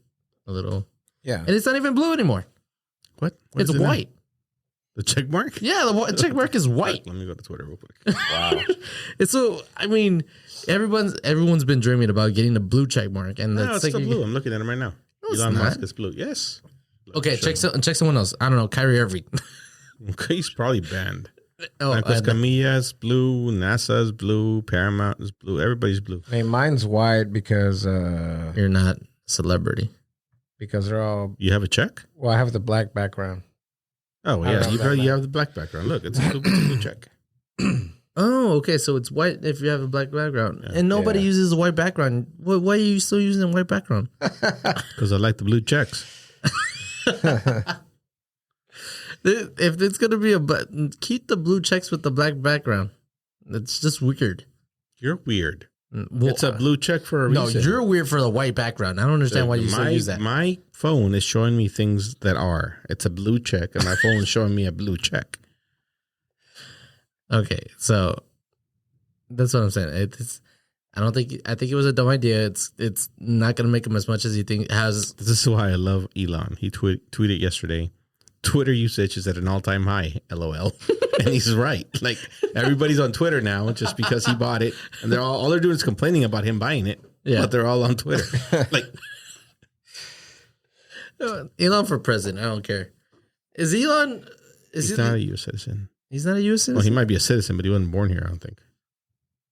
a little, Yeah. and it's not even blue anymore. What? It's is it now? white. The check mark? Yeah, the check mark is white. Let me go to Twitter real quick. Wow. It's so. I mean, everyone's been dreaming about getting the blue check mark, and No, that's it's like still blue. I'm looking at him right now. it's Elon not. Musk is blue. Yes. Okay, check someone else. I don't know, Kyrie Irving. Okay, he's probably banned. Oh, Marcos Camilla is blue. NASA is blue. Paramount is blue. Everybody's blue. I mean, mine's white because you're not a celebrity. they're all. You have a check? Well, I have the black background. Oh, I yeah. love You that probably man. have the black background. Look, it's a blue check. Oh, okay. So it's white if you have a black background, and nobody Yeah. uses a white background. Why are you still using a white background? Because I like the blue checks. If it's gonna be a button, keep the blue checks with the black background. It's just weird. You're weird. Well, It's a blue check for a no, reason. you're weird for the white background. I don't understand why you still use that. My phone is showing me things that are. It's a blue check, and my phone is showing me a blue check. Okay, so that's what I'm saying. It's. I think it was a dumb idea. It's not gonna make him as much as you think it has. This is why I love Elon. He tweeted yesterday, Twitter usage is at an all-time high, LOL. And he's right. Like, everybody's on Twitter now just because he bought it. And they're all they're doing is complaining about him buying it. Yeah. But they're all on Twitter. Like, Elon for president. I don't care. Is Elon? he's not a U.S. citizen. He's not a U.S. Well, citizen. he might be a citizen, but he wasn't born here, I don't think.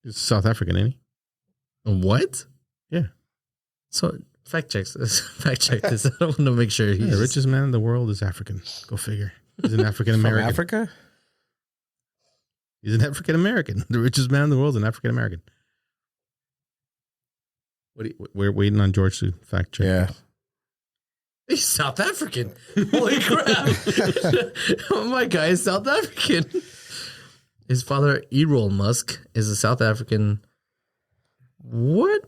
He's South African, ain't he? What? Yeah. So fact check this. Fact check this. I want to make sure he's Yeah, the richest man in the world is African. Go figure. He's an African From American. Africa? He's an African American. The richest man in the world is an African American. We're waiting on George to fact check. Yeah. He's South African. Holy crap! Oh my God, is South African. His father, Errol Musk, is a South African. What?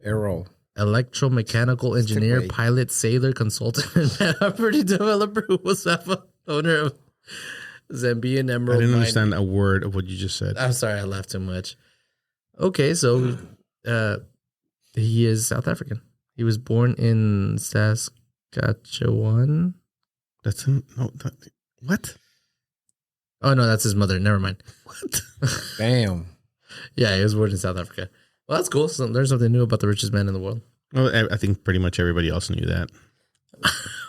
Errol. Electromechanical engineer, wait. pilot, sailor, consultant, and property developer who was the owner of Zambian I Emerald didn't Mine. understand a word of what you just said. I'm sorry, I laughed too much. Okay, so he is South African. He was born in Saskatchewan. That's him. No, what? Oh no, that's his mother. Never mind. What? Damn. Yeah, he was born in South Africa. Well, that's cool. So there's something new about the richest man in the world. Well, I think pretty much everybody else knew that.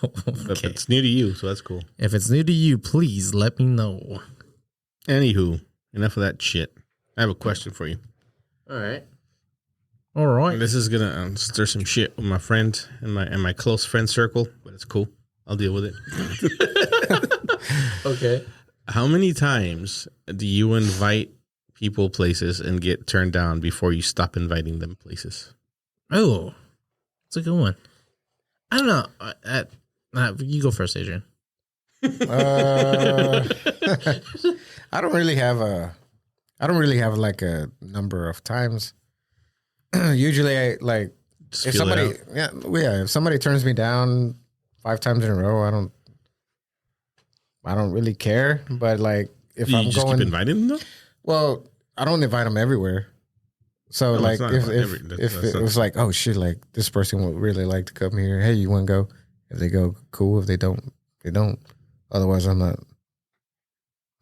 But Okay. it's new to you, so that's cool. If it's new to you, please let me know. Anywho, enough of that shit. I have a question for you. All right. All right. This is gonna stir some shit with my friend and my close friend circle, but it's cool. I'll deal with it. Okay. How many times do you invite people places and get turned down before you stop inviting them places? Oh, it's a good one. I don't know. You go first, Adrian. I don't really have like a number of times. Usually I like Just if feel it somebody out. if somebody turns me down 5 times in a row, I don't really care. But like if Do you I'm just going, keep inviting them though? well, I don't invite them everywhere. So No, like it's not. if That's it not- was like, oh shit, like this person would really like to come here. Hey, you want to go? If they go, cool. If they don't, they don't. Otherwise, I'm not.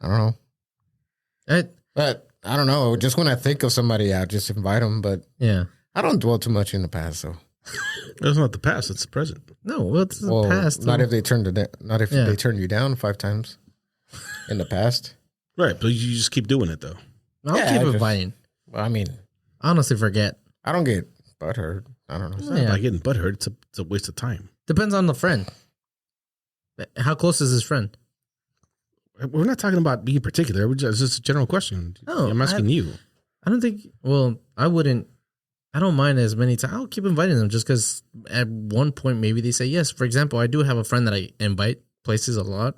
I don't know. But I don't know. Just when I think of somebody, I just invite them. But Yeah. I don't dwell too much in the past, though. It's not the past; it's the present. No, well, it's the Well, past. not if they turned it. Not if Yeah. they turned you down 5 times in the past. Right, but you just keep doing it though. I'll Yeah, keep I just- inviting. Well, I mean, I honestly forget. I don't get butthurt. I don't know. It's not Yeah. by getting butthurt. It's a waste of time. Depends on the friend. How close is his friend? We're not talking about being particular. It's just a general question. No, I'm asking you. I don't think. Well, I wouldn't. I don't mind as many times. I'll keep inviting them just because at one point maybe they say yes. For example, I do have a friend that I invite places a lot,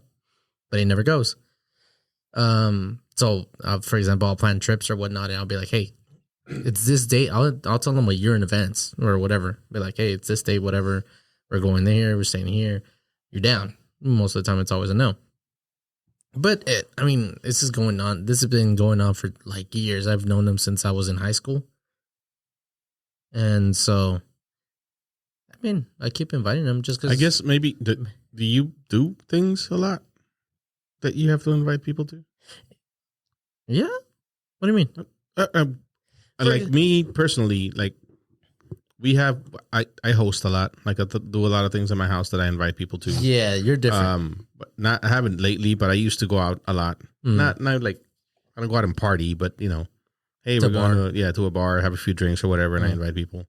but he never goes. So for example, I'll plan trips or whatnot, and I'll be like, hey, it's this date. I'll tell them a year in advance or whatever. Be like, hey, it's this date, whatever. We're going there. We're staying here. You're down. Most of the time, it's always a no. But I mean, this is going on. This has been going on for like years. I've known them since I was in high school, and so I mean, I keep inviting them just because. I guess maybe do you do things a lot that you have to invite people to? Yeah. What do you mean? Like me personally, like I host a lot. Like I do a lot of things in my house that I invite people to. Yeah, you're different. But I haven't lately, but I used to go out a lot. Not like I don't go out and party, but hey, To we're a bar. going to a bar, have a few drinks or whatever, and I invite people.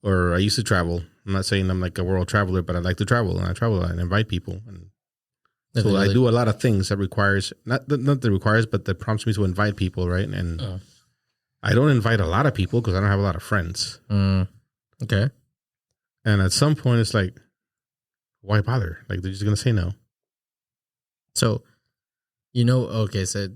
Or I used to travel. I'm not saying I'm like a world traveler, but I like to travel, and I travel and invite people. And so I do a lot of things that requires not that requires, but that prompts me to invite people, right? And I don't invite a lot of people because I don't have a lot of friends. Okay. And at some point, it's like, why bother? Like they're just gonna say no. So, okay. So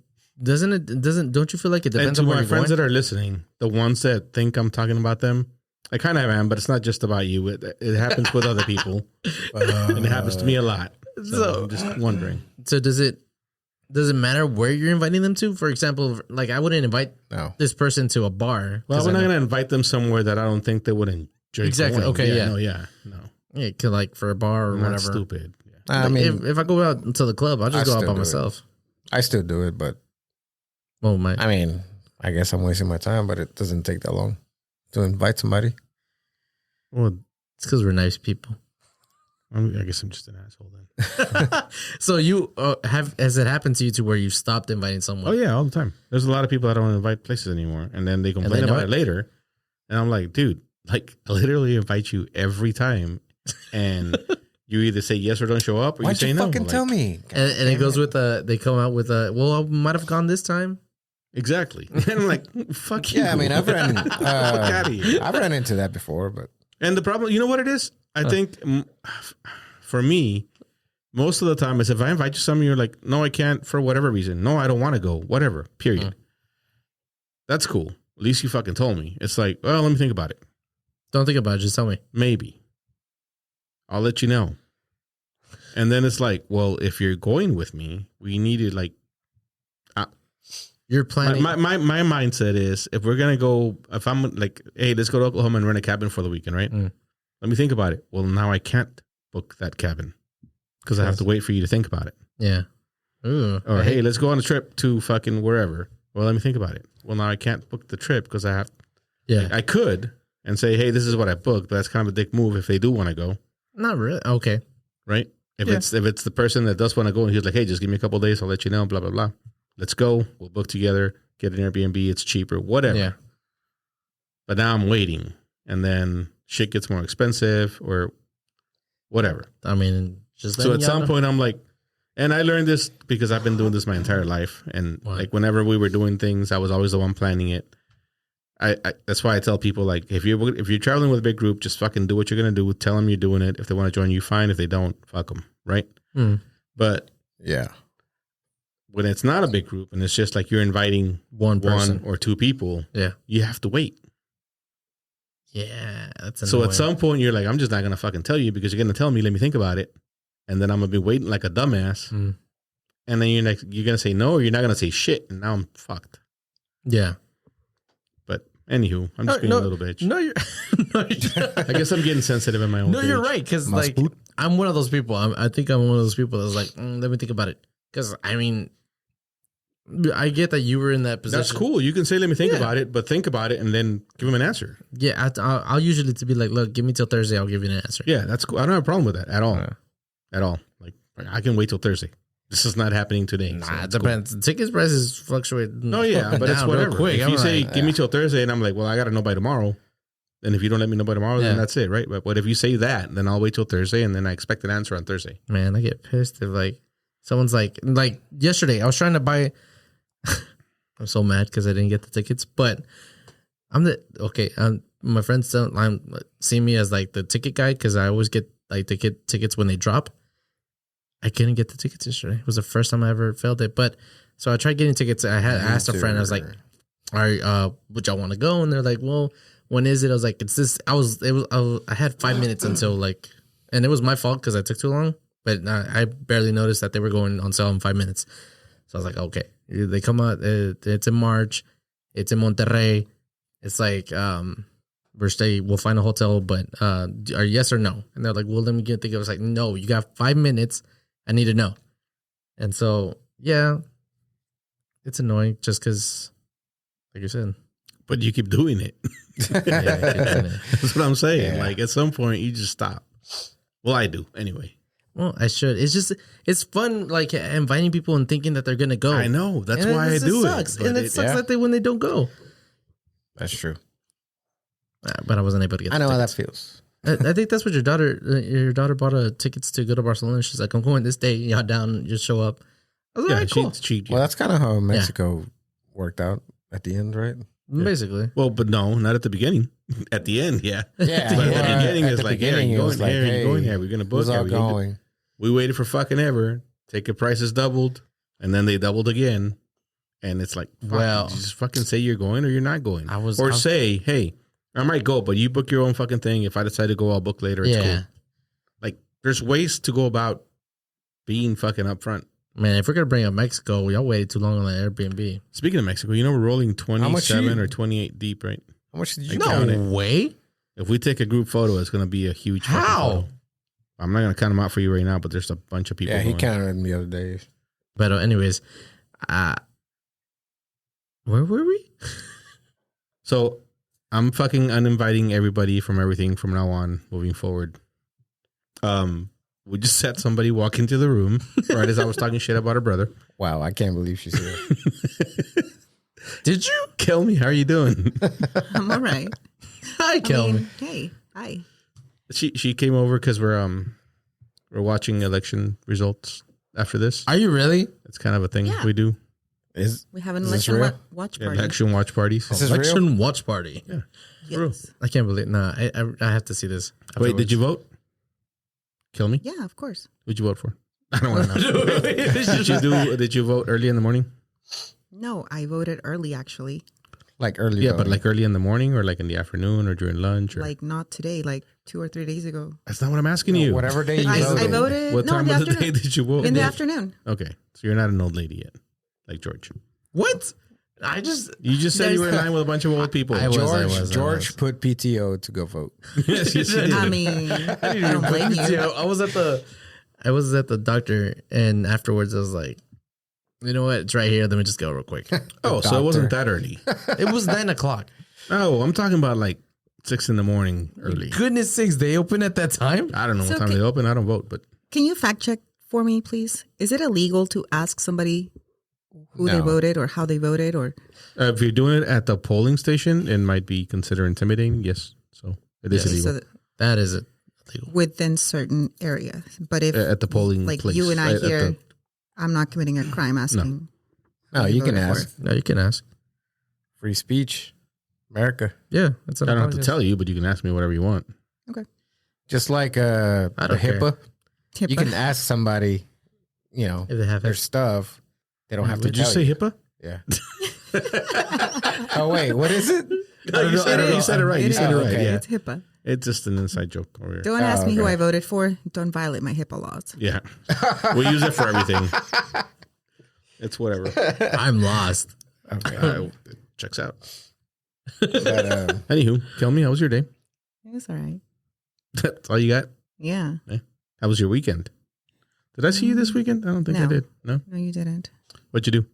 don't you feel like it And depends to on where my you're friends going? that are listening, the ones that think I'm talking about them, I kind of am, but it's not just about you. It happens with other people, and it happens to me a lot. So I'm just wondering. So does it matter where you're inviting them to? For example, like I wouldn't invite No. this person to a bar. Well, 'cause we're I not know- going to invite them somewhere that I don't think they would enjoy. Exactly. Going. Okay, yeah. No. Yeah, like for a bar or Not whatever. stupid. Yeah. I Like, mean, if I go out to the club, I'll just I go out still by do it. myself. I still do it, but Well, I mean, I guess I'm wasting my time, but it doesn't take that long to invite somebody. Well, it's because we're nice people. I guess I'm just an asshole then. So you has it happened to you to where you stopped inviting someone? Oh yeah, all the time. There's a lot of people I don't invite places anymore, and then they complain know about it. it later, and I'm like, dude, like I literally invite you every time, and you either say yes or don't show up, or Why'd you say you no. fucking Like, tell me? And it goes with they come out with well, I might have gone this time. Exactly, and I'm like, fuck you. Yeah, I mean, I've run, fuck out of here. I've run into that before, but And the problem, you know what it is? I think for me, most of the time is if I invite you something, you're like, no, I can't for whatever reason. No, I don't want to go. Whatever. Period. That's cool. At least you fucking told me. It's like, well, let me think about it. Don't think about it. Just tell me. Maybe. I'll let you know. And then it's like, well, if you're going with me, we need to like. You're planning. My mindset is if we're gonna go, if I'm like, hey, let's go to Oklahoma and rent a cabin for the weekend, right? Let me think about it. Well, now I can't book that cabin because I have to wait for you to think about it. Yeah. Ooh, Or hey, let's go on a trip to fucking wherever. Well, let me think about it. Well, now I can't book the trip because I have. Yeah. I could and say, hey, this is what I booked, but that's kind of a dick move if they do want to go, Not really. Okay. right? If Yeah. it's the person that does want to go and he's like, hey, just give me a couple of days, I'll let you know, blah blah blah. Let's go. We'll book together. Get an Airbnb. It's cheaper. Whatever. Yeah. But now I'm waiting, and then shit gets more expensive or whatever. I mean, just So letting at y'all some know. point, I'm like, and I learned this because I've been doing this my entire life, and Wow. like whenever we were doing things, I was always the one planning it. I that's why I tell people like if you're traveling with a big group, just fucking do what you're gonna do. Tell them you're doing it. If they want to join you, fine. If they don't, fuck them, right? But yeah, when it's not a big group and it's just like you're inviting One person. or two people, Yeah. you have to wait. Yeah. That's So annoying. at some point, you're like, I'm just not gonna fucking tell you because you're gonna tell me. Let me think about it, and then I'm gonna be waiting like a dumbass. And then you're gonna say no, or you're not gonna say shit, and now I'm fucked. Yeah. But Anywho, I'm just being a little bitch. No, you're. No, you're I guess I'm getting sensitive in my own. no, you're age. right. Because My like, spoot. I'm one of those people. I think I'm one of those people that's like, let me think about it. Because I mean, I get that you were in that position. That's cool. You can say, "Let me think Yeah. about it," but think about it and then give him an answer. Yeah, I'll usually to be like, look, give me till Thursday. I'll give you an answer. Yeah, that's cool. I don't have a problem with that at all. Yeah. At all. Like I can wait till Thursday. This is not happening today. Nah, so it it's cool. depends. Tickets prices fluctuate. No, yeah, but it's down real whatever. quick. If I'm you say, like, "Give me till Thursday," and I'm like, "Well, I got to know by tomorrow," then if you don't let me know by tomorrow, Yeah. then that's it, right? But if you say that, then I'll wait till Thursday, and then I expect an answer on Thursday. man, I get pissed if like someone's like yesterday I was trying to buy. I'm so mad because I didn't get the tickets, but my friends don't see me as like the ticket guy because I always get like tickets when they drop. I couldn't get the tickets yesterday. It was the first time I ever failed it, but so I tried getting tickets. I had asked a friend. I was like, "All right, would y'all want to go?" And they're like, "Well, when is it?" I was like, "It's this." I had 5 minutes until like, and it was my fault because I took too long. But I barely noticed that they were going on sale in 5 minutes. So I was like, okay, they come out. It's in March. It's in Monterrey. It's like we'll find a hotel, but are yes or no? And they're like, well, let me get. I was like, no, you got 5 minutes. I need to know. And so yeah, it's annoying just because, like you said. But you keep doing it. Yeah, I keep doing it. That's what I'm saying. Yeah. Like at some point, you just stop. Well, I do anyway. Well, I should. It's fun, like inviting people and thinking that they're gonna go. I know. That's And why I it do sucks. it. And it sucks that when they don't go. That's true. But I wasn't able to get. I know the how that tickets. feels. I think that's what your daughter bought tickets to go to Barcelona. She's like, I'm going this day. Y'all down? Just show up. I was like, Yeah, all right, cool. she Well, that's kind of how Mexico worked out at the end, right? Basically, Well, but no, not at the beginning. At the end, yeah. Yeah, But at the well, beginning, at it's the like, beginning, yeah, it you're was going like, here, hey, you're going here. We're gonna book. Who's Here. all We're gonna do- going? We waited for fucking ever. Ticket prices doubled, and then they doubled again. And it's like, fuck, Well- you just fucking say you're going or you're not going. I was- or I was- say, hey, I might go, but you book your own fucking thing. If I decide to go, I'll book later. It's yeah, cool. Like, there's ways to go about being fucking upfront. man. If we're gonna bring up Mexico, y'all waited too long on that Airbnb. Speaking of Mexico, we're rolling much 27 you- or 28 deep, right? How much did you No count it? way. If we take a group photo, it's going to be a huge fucking How? photo. I'm not going to count them out for you right now, but there's a bunch of people. Yeah, he going. counted them the other day. But anyways, where were we? So I'm fucking uninviting everybody from everything from now on, moving forward. We just had somebody walk into the room right as I was talking shit about her brother. Wow, I can't believe she said it. Did you? Kelmy, how are you doing? I'm all right. Hi, Kelvin. Hey, hi. She came over because we're watching election results after this. Are you really? It's kind of a thing Yeah. we do. We have an Is this election real? watch party. Election watch parties. This is real? Election watch party. Yeah. Yes. I can't believe. Nah, I have to see this. Wait, did you vote? Kill me. Yeah, of course. Who'd you vote for? I don't want to know. Did you vote early in the morning? No, I voted early actually. Like early. Yeah, but voting. like early in the morning or like in the afternoon or during lunch or Like not today, like 2 or 3 days ago. that's not what I'm asking you. Whatever day you I voted. voted. What no, in time the of the day afternoon. did you vote? In the afternoon. Okay, so you're not an old lady yet, like George. What? You just said you were in line with a bunch of old people. I was. George put PTO to go vote. Yes, you did. I mean, I don't blame you. I was at the doctor, and afterwards I was like, you know what? It's right here. Let me just go real quick. Oh, so it wasn't that early. It was 9:00. Oh, I'm talking about like 6 in the morning early. Goodness sakes, they open at that time? I don't know So what time can- they open. I don't vote, but Can you fact check for me, please? Is it illegal to ask somebody who they No. voted or how they voted or if you're doing it at the polling station, it might be considered intimidating. Yes, so it is Yes. illegal. so that That is it. Illegal. within certain areas? But if At the polling like place. you and I At the- here, I'm not committing a crime asking. No, who you can voted for. ask. No, you can ask. Free speech, America. Yeah, that's I don't have to tell you, but you can ask me whatever you want. Just like I the don't care. HIPAA, you HIPAA. can ask somebody, you know, if they have their it. stuff. They don't have to Did you tell say HIPAA? Yeah. Oh wait, what is it? No, you said it. You said it right. You It said it is. right. Okay. Yeah, It's HIPAA. it's just an inside joke over here. Don't ask me who okay. I voted for. Don't violate my HIPAA laws. Yeah, we use it for everything. It's whatever. I'm lost. Okay. It checks out. But Anywho, tell me, how was your day? It was all right. That's all you got? Yeah. How was your weekend? Did I see you this weekend? I don't think I No. did. No? No, you didn't. What'd you do?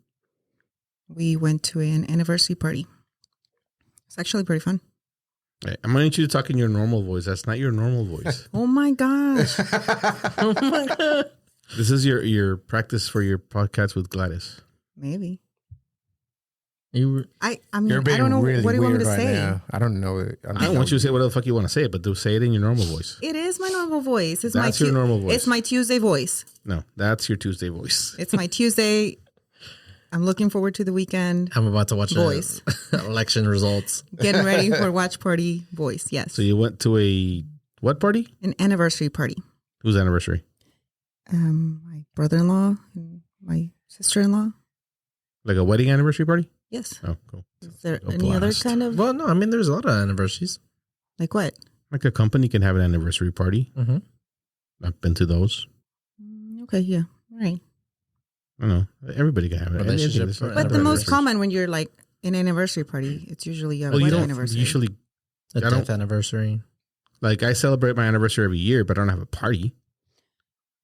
We went to an anniversary party. It's actually pretty fun. Right, I'm going to need you to talk in your normal voice. That's not your normal voice. Oh my gosh. Oh my god. This is your practice for your podcast with Gladys. Maybe. You I mean, you're being I don't know really what do you want me weird to right say. now. I don't know. I don't want you to say whatever the fuck you want to say, but do say it in your normal voice. It is my normal voice. It's That's my your normal voice. It's my Tuesday voice. No, that's your Tuesday voice. It's my Tuesday. I'm looking forward to the weekend. I'm about to watch Voice. election results. Getting ready for watch party voice. Yes. So you went to a what party? An anniversary party. Whose anniversary? My brother-in-law and my sister-in-law. Like a wedding anniversary party? Yes. Oh, cool. Is there A any other blast. kind of Well, no, I mean, there's a lot of anniversaries. like what? Like a company can have an anniversary party. Mm-hmm. I've been to those. Okay, yeah. All right. I don't know. Everybody can have it. Relationship Anything or that's- But the most Anniversaries. common when you're like an anniversary party, it's usually a Well, you wedding don't anniversary. usually The I don't- 10th anniversary. like. I celebrate my anniversary every year, but I don't have a party.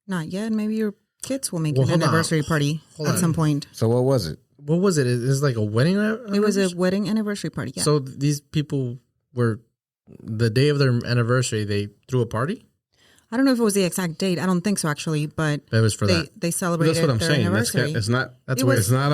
Not yet. Maybe your kids will make Well, an hold on. anniversary party Hold at on. some point. So what was it? What was it? Is like a wedding? It was a wedding anniversary party. Yeah. So these people were, the day of their anniversary, they threw a party? I don't know if it was the exact date. I don't think so actually, but It was for they that. they But celebrated that's what I'm their saying. That's, anniversary. it's not. That's It weird. It's not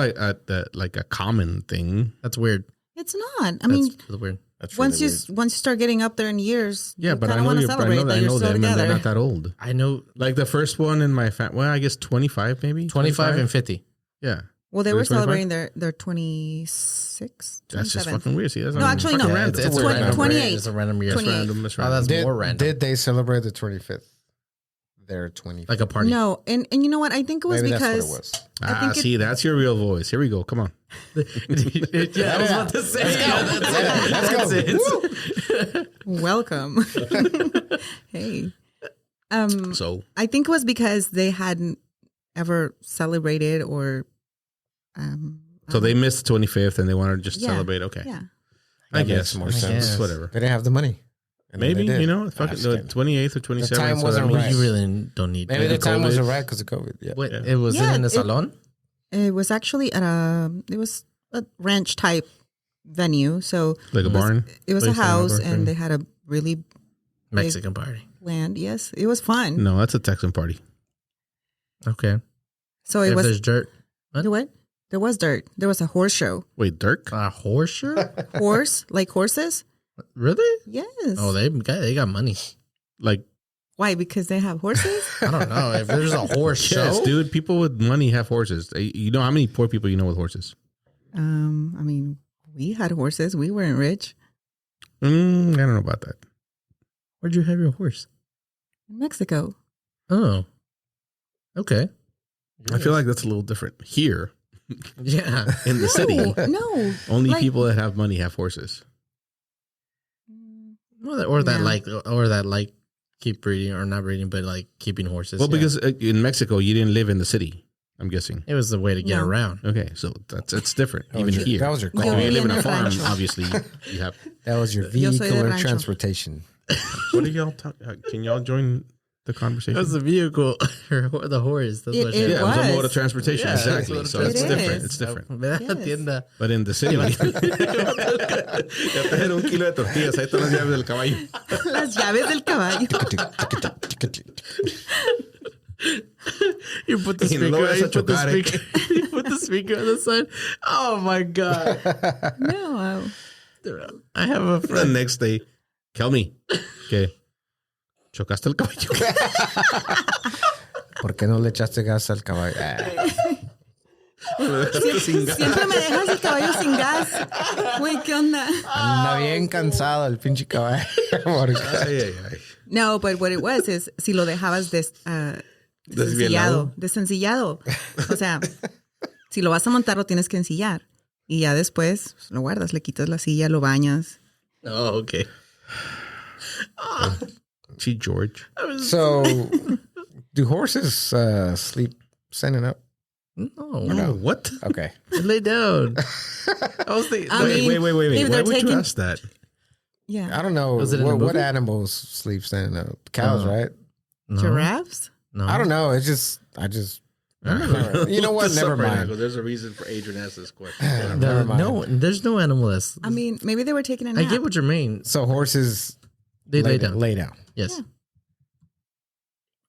like a common thing. That's weird. It's not. I mean, That's weird. That's once you start getting up there in years, Yeah, you but kinda I know wanna you're. I celebrate know, that I you're know still them, and together. they're not that old. I know Like the first one in my family. Well, I guess 25 maybe. 25 and 50. Yeah, Well, they Maybe were 25? celebrating their 26, that's just 27th. fucking weird. See, that's No, not actually, fucking no. random. It's a 20 random 28. It's a random year. 28. Random. It's Oh, random. that's more random. Did they celebrate the 25th? Their 25th. Like a party. No, and you know what? I think it was Maybe because that's what it was. I think See, that's your real voice. Here we go. Come on. Yeah, I was about to say. Let's go. welcome. Hey, So I think it was because they hadn't ever celebrated or, so they missed the 25th and they wanted to just Yeah. celebrate. Okay, yeah. I That guess makes more I sense. guess. Whatever. They didn't have the money. And then Maybe they did. you know, fucking That's the good. 28th or 27th. time so that wasn't means right. You really don't need Maybe the the time COVID. wasn't right because of COVID. Yeah. What, Yeah. it was Yeah, in the it- salon? It was actually at it was a ranch type venue. So like a barn. it was a Place and a house barn. and they had a really Mexican party. land. Yes, it was fun. No, that's a Texan party. Okay. So it If was, there's dirt. you know what? There was dirt. There was a horse show. Wait, Dirk? A horse show? Horse, like horses? Really? Yes. Oh, they got money. Like, Why? Because they have horses? I don't know. If there's a horse yes, show, dude. People with money have horses. You know how many poor people you know with horses? I mean, we had horses. We weren't rich. I don't know about that. where'd you have your horse? In Mexico. Oh. Okay. I feel like that's a little different here Yeah. in the city. No. Only like- people that have money have horses. Or that Yeah. like keep breeding or not breeding, but like keeping horses. Well, yeah. because in Mexico you didn't live in the city. I'm guessing. it was the way to get No. around. Okay, so that's different. That Even was your, here, That was your Yo call. if you vi live in en a el farm, rancho. obviously you have. That was your Yo soy de vehicular rancho. transportation. What are y'all talking? Can y'all join the conversation? It was the vehicle, the horse. That's It- what it she yeah, it was a was. mode of transportation. Yeah, exactly. that's So what it's it different. is. It's different. Me da la Yes. tienda. But in the city, ya trajeron 1 kilo de tortillas. Ahí están las llaves del caballo. Las llaves del caballo. You put the Y speaker. no vayas a You put the chocar, speaker. You put the speaker on the side. Oh my god! No. I have a The friend. next day, Kelmy, ¿qué? ¿Chocaste el caballo? ¿Por qué no le echaste gas al caballo? Siempre me dejas el caballo sin gas. Güey, ¿qué onda? Anda bien cansado el pinche caballo. Ay, ay, ay. No, but what it was is si lo dejabas Desvielado. desencillado. O sea, si lo vas a montar lo tienes que ensillar. Y ya después pues, lo guardas, le quitas la silla, lo bañas. Oh, okay. See, George. So, do horses sleep standing up? No, No, what? Okay. lay down. I was thinking. I mean, Wait. if Why they're would you taking- ask that? Yeah. I don't know. Was it in the What movie? animals sleep standing up? Cows, right? no, Giraffes? No, I don't know. I just. You know what? Never mind. There's a reason for Adrian asked this question. Never mind. No, there's no animal that's. I mean, maybe they were taking a I nap. get what you mean. So horses They lay down. Lay down. Yes.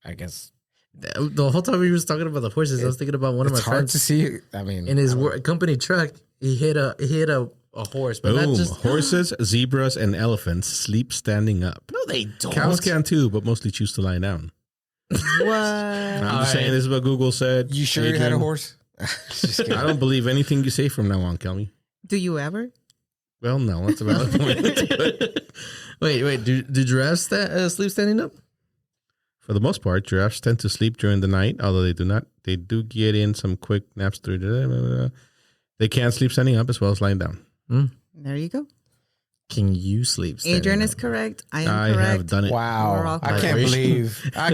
I guess The whole time he was talking about the horses, I was thinking about one of my it's hard friends to see. I mean, in his company truck. He hit a horse, but not Boom. just Horses, zebras, and elephants sleep standing up. No, they don't. Cows can too, but mostly choose to lie down. What? I'm just saying this is what Google said. you sure you had a Adrian. horse? Just kidding. I don't believe anything you say from now on, Kelmy. Do you ever? Well, no, that's a valid point. Wait. Do giraffes sleep standing up? For the most part, giraffes tend to sleep during the night, although they do not. They do get in some quick naps through the. They can sleep standing up as well as lying down. There you go. Can you sleep standing Adrian up? is correct. I am I correct. have done it. We're Wow. all I can't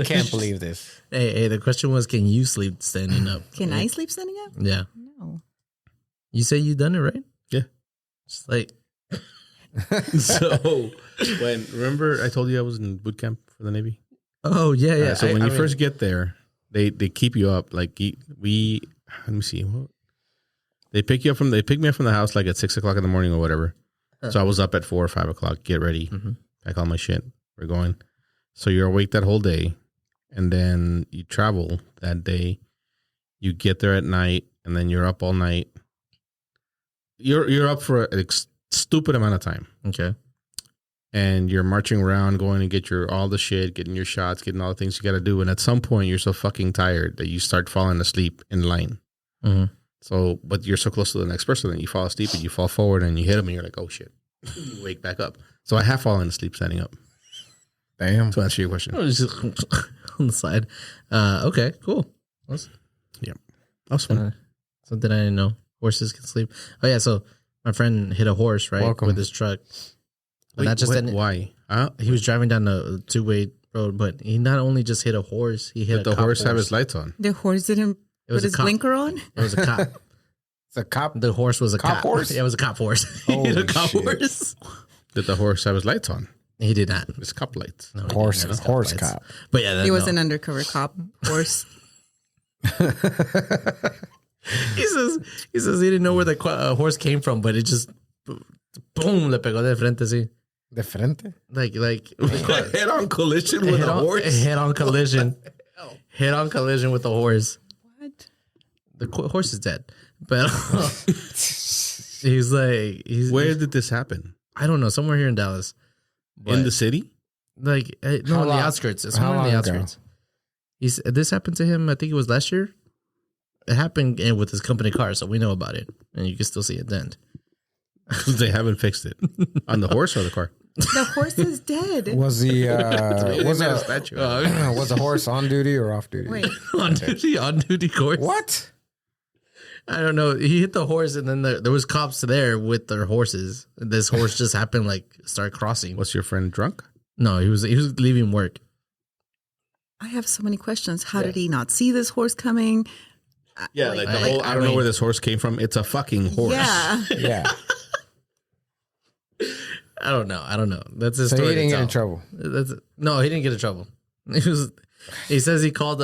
correct. believe this. Hey, the question was, can you sleep standing up? Can I sleep standing up? Yeah. No. You say you done it, right? Yeah. It's like, So, remember I told you I was in boot camp for the Navy? oh, yeah, yeah. So when I you mean, first get there, they keep you up. Like we let me see. They pick me up from the house like at 6 o'clock in the morning or whatever. So I was up at 4 or 5 o'clock. Get ready, pack all my shit. We're going. So you're awake that whole day, and then you travel that day. You get there at night, and then you're up all night. You're up for a stupid amount of time. Okay. And you're marching around, going to get all the shit, getting your shots, getting all the things you got to do. And at some point, you're so fucking tired that you start falling asleep in line. Mm-hmm. So, but you're so close to the next person that you fall asleep and you fall forward and you hit them and you're like, oh shit. You wake back up. So I have fallen asleep standing up. Damn. To answer your question. Oh, it's just on the side. Okay, cool. That's That was fun. something I didn't know. Horses can sleep. Oh, yeah. So my friend hit a horse, right? Welcome. With his truck. But Wait, not just what? any, Why? he was driving down the two-way road, but he not only just hit a horse, he hit Did a the cop horse have his lights on? The horse didn't It was put a his cop. blinker on? It was a cop. It's a cop. The horse was a Cop cop. horse? Yeah, it was a cop horse. He hit a Holy cop shit. horse. Did the horse have his lights on? He did not. His cop lights. No, he Horse, didn't have his horse lights. cop. But yeah, He was no. an undercover cop horse. He says he didn't know where the horse came from, but it just boom le pegó de frente, sí. De frente? Like Head-on collision with a horse? Head on collision. Head on collision with the horse. What? The horse is dead. But he's Where did this happen? I don't know, somewhere here in Dallas. But In the city? like no, How in the long- outskirts. It's how somewhere in the long ago? outskirts. This happened to him, I think it was last year. It happened with his company car, so we know about it. And you can still see a dent. They haven't fixed it. On the horse or the car? The horse is dead. Was the was They made a a statue. was the horse on duty or off duty? Wait, on duty horse. What? I don't know. He hit the horse, and then there was cops there with their horses. This horse just happened start crossing. Was your friend drunk? No, he was leaving work. I have so many questions. How did he not see this horse coming? Yeah, like the whole, I don't know where this horse came from. It's a fucking horse. Yeah. Yeah. I don't know. That's his So story. he didn't to get in tell. trouble. No, he didn't get in trouble. He says he called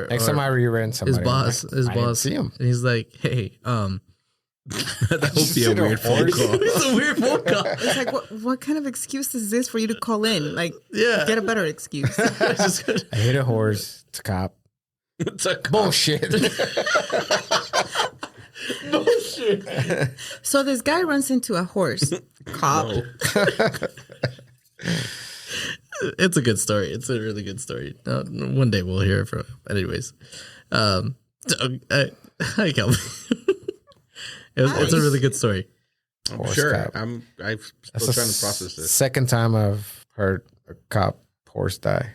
Next time I rear-end somebody, his boss. I didn't see him. And he's like, "Hey, That would be a Sit a weird phone horse. call. it's a weird phone call." It's like, what kind of excuse is this for you to call in? Like, Yeah. get a better excuse. I hit a horse. It's a cop. It's a cop. Bullshit. So this guy runs into a horse. Cop. It's a good story. It's a really good story. One day we'll hear it from him. Anyways, hi, Calvin. It's a really good story. I'm Horse sure. cop. I'm still That's trying the to process this. second time I've heard a cop horse die.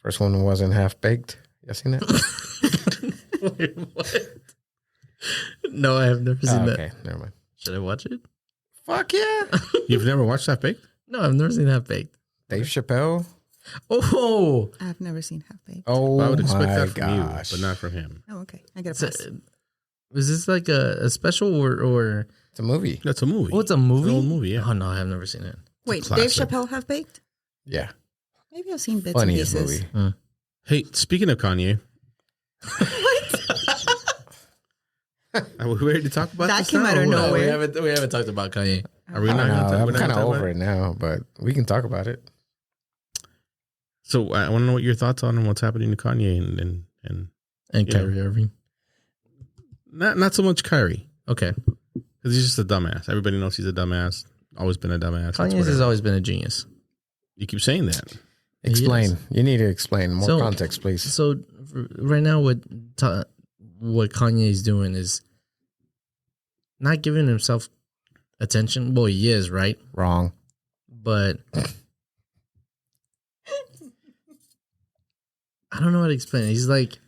First one wasn't half baked. You seen that? Wait, what? No, I have never seen Oh, that. okay, never mind. Should I watch it? Fuck yeah. You've never watched Half Baked? No, I've never seen Half Baked. Dave Chappelle. Oh, I've never seen Half Baked. Oh I would expect my that from gosh. you, but not from him. Oh, okay. I get a so, pass. is this like a special or? It's a movie. That's a movie. Oh, it's a movie. An old movie. Yeah. Oh no, I have never seen it. Wait, classic. Dave Chappelle have baked? Yeah. Maybe I've seen bits Funniest and pieces. movie. Hey, speaking of Kanye, are we ready to talk about That this came now, out of or what? nowhere. We haven't talked about Kanye. Are we I not? don't know. Gonna I'm we're not kind of gonna talk over about it now, but we can talk about it. So I want to know what your thoughts on what's happening to Kanye and And Yeah. Kyrie Irving. not so much Kyrie, Okay. because he's just a dumbass. Everybody knows he's a dumbass. Always been a dumbass. That's Kanye has whatever. always been a genius. You keep saying that. Explain. is. You need to explain more So- context, please. So right now, what Kanye is doing is not giving himself attention. Well, he is, right? Wrong. But I don't know how to explain it. He's like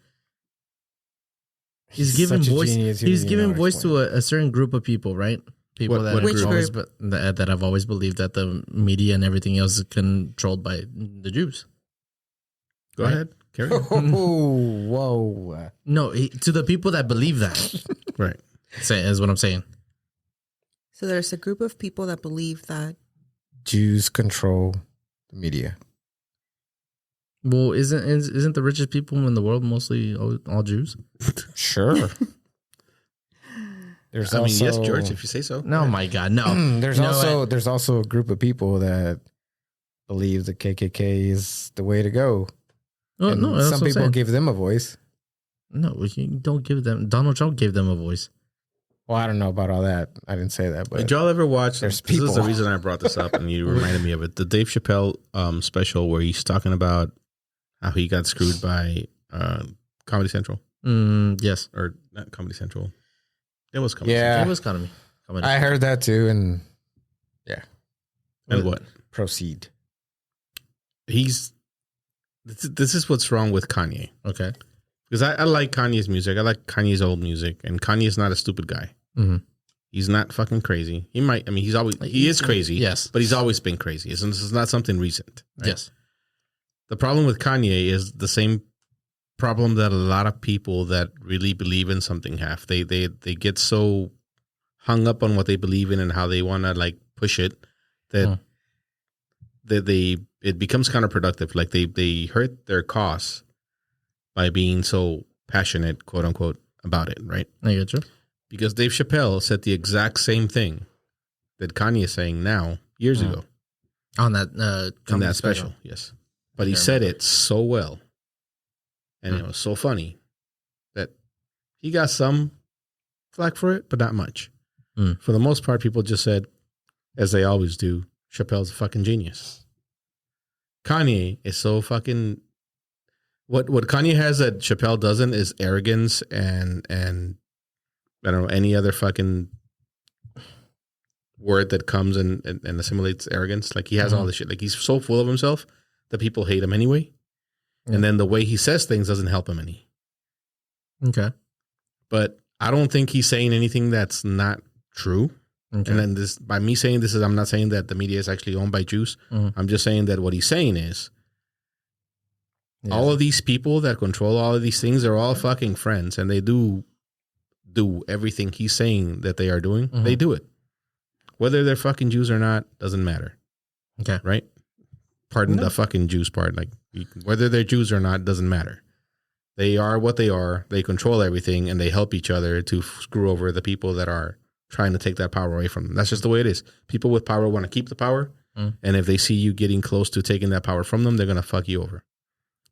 he's giving such a voice. genius, you He's don't even know giving how to voice explain to a certain group of people, right? People What that group? have always that have always believed that the media and everything else is controlled by the Jews. Go Right. ahead. Carry on. Oh, whoa. No, to the people that believe that, Right. is what I'm saying. So there's a group of people that believe that. Jews control the media. Well, isn't the richest people in the world mostly all Jews? Sure. There's I mean, also, yes, George, if you say so. No, my God, no. there's You know also what? there's also a group of people that believe the KKK is the way to go. Oh, And no, that's some what I'm people saying. give them a voice. No, you don't give them. Donald Trump gave them a voice. Well, I don't know about all that. I didn't say that, but Did y'all ever watch? There's This is the people. reason I brought this up, and you reminded me of it. The Dave Chappelle special where he's talking about how he got screwed by Comedy Central, Yes, or not Comedy Central. It was Comedy Yeah. it was kind of me. I heard that too. And Central. And what? proceed. This is what's wrong with Kanye. Okay. Because I like Kanye's music. I like Kanye's old music, and Kanye's not a stupid guy. Mhm. He's not fucking crazy. He might. I mean, he is crazy. Yes. but he's always been crazy. This is not something recent. right? Yes. The problem with Kanye is the same problem that a lot of people that really believe in something have. They get so hung up on what they believe in and how they want to like push it that it becomes counterproductive. Like they hurt their cause by being so passionate, quote unquote, about it, right? I get you. Because Dave Chappelle said the exact same thing that Kanye is saying now years ago On that in comedy that special. Yes. But he I said remember. it so well and it was so funny that he got some flack for it, but not much. Mm. For the most part, people just said, as they always do, Chappelle's a fucking genius. Kanye is so fucking... What Kanye has that Chappelle doesn't is arrogance and I don't know, any other fucking word that comes and assimilates arrogance. Like he has all this shit. Like he's so full of himself that people hate him anyway. Yeah. And then the way he says things doesn't help him any. Okay. But I don't think he's saying anything that's not true. Okay. And then this, by me saying this, I'm not saying that the media is actually owned by Jews. Mhm. I'm just saying that what he's saying is Yes. all of these people that control all of these things are all fucking friends, and they do everything he's saying that they are doing. Mhm. They do it. Whether they're fucking Jews or not doesn't matter. Okay. Right? Pardon No. the fucking Jews part. Like whether they're Jews or not doesn't matter. They are what they are. They control everything, and they help each other to screw over the people that are trying to take that power away from them. That's just the way it is. People with power want to keep the power, and if they see you getting close to taking that power from them, they're gonna fuck you over.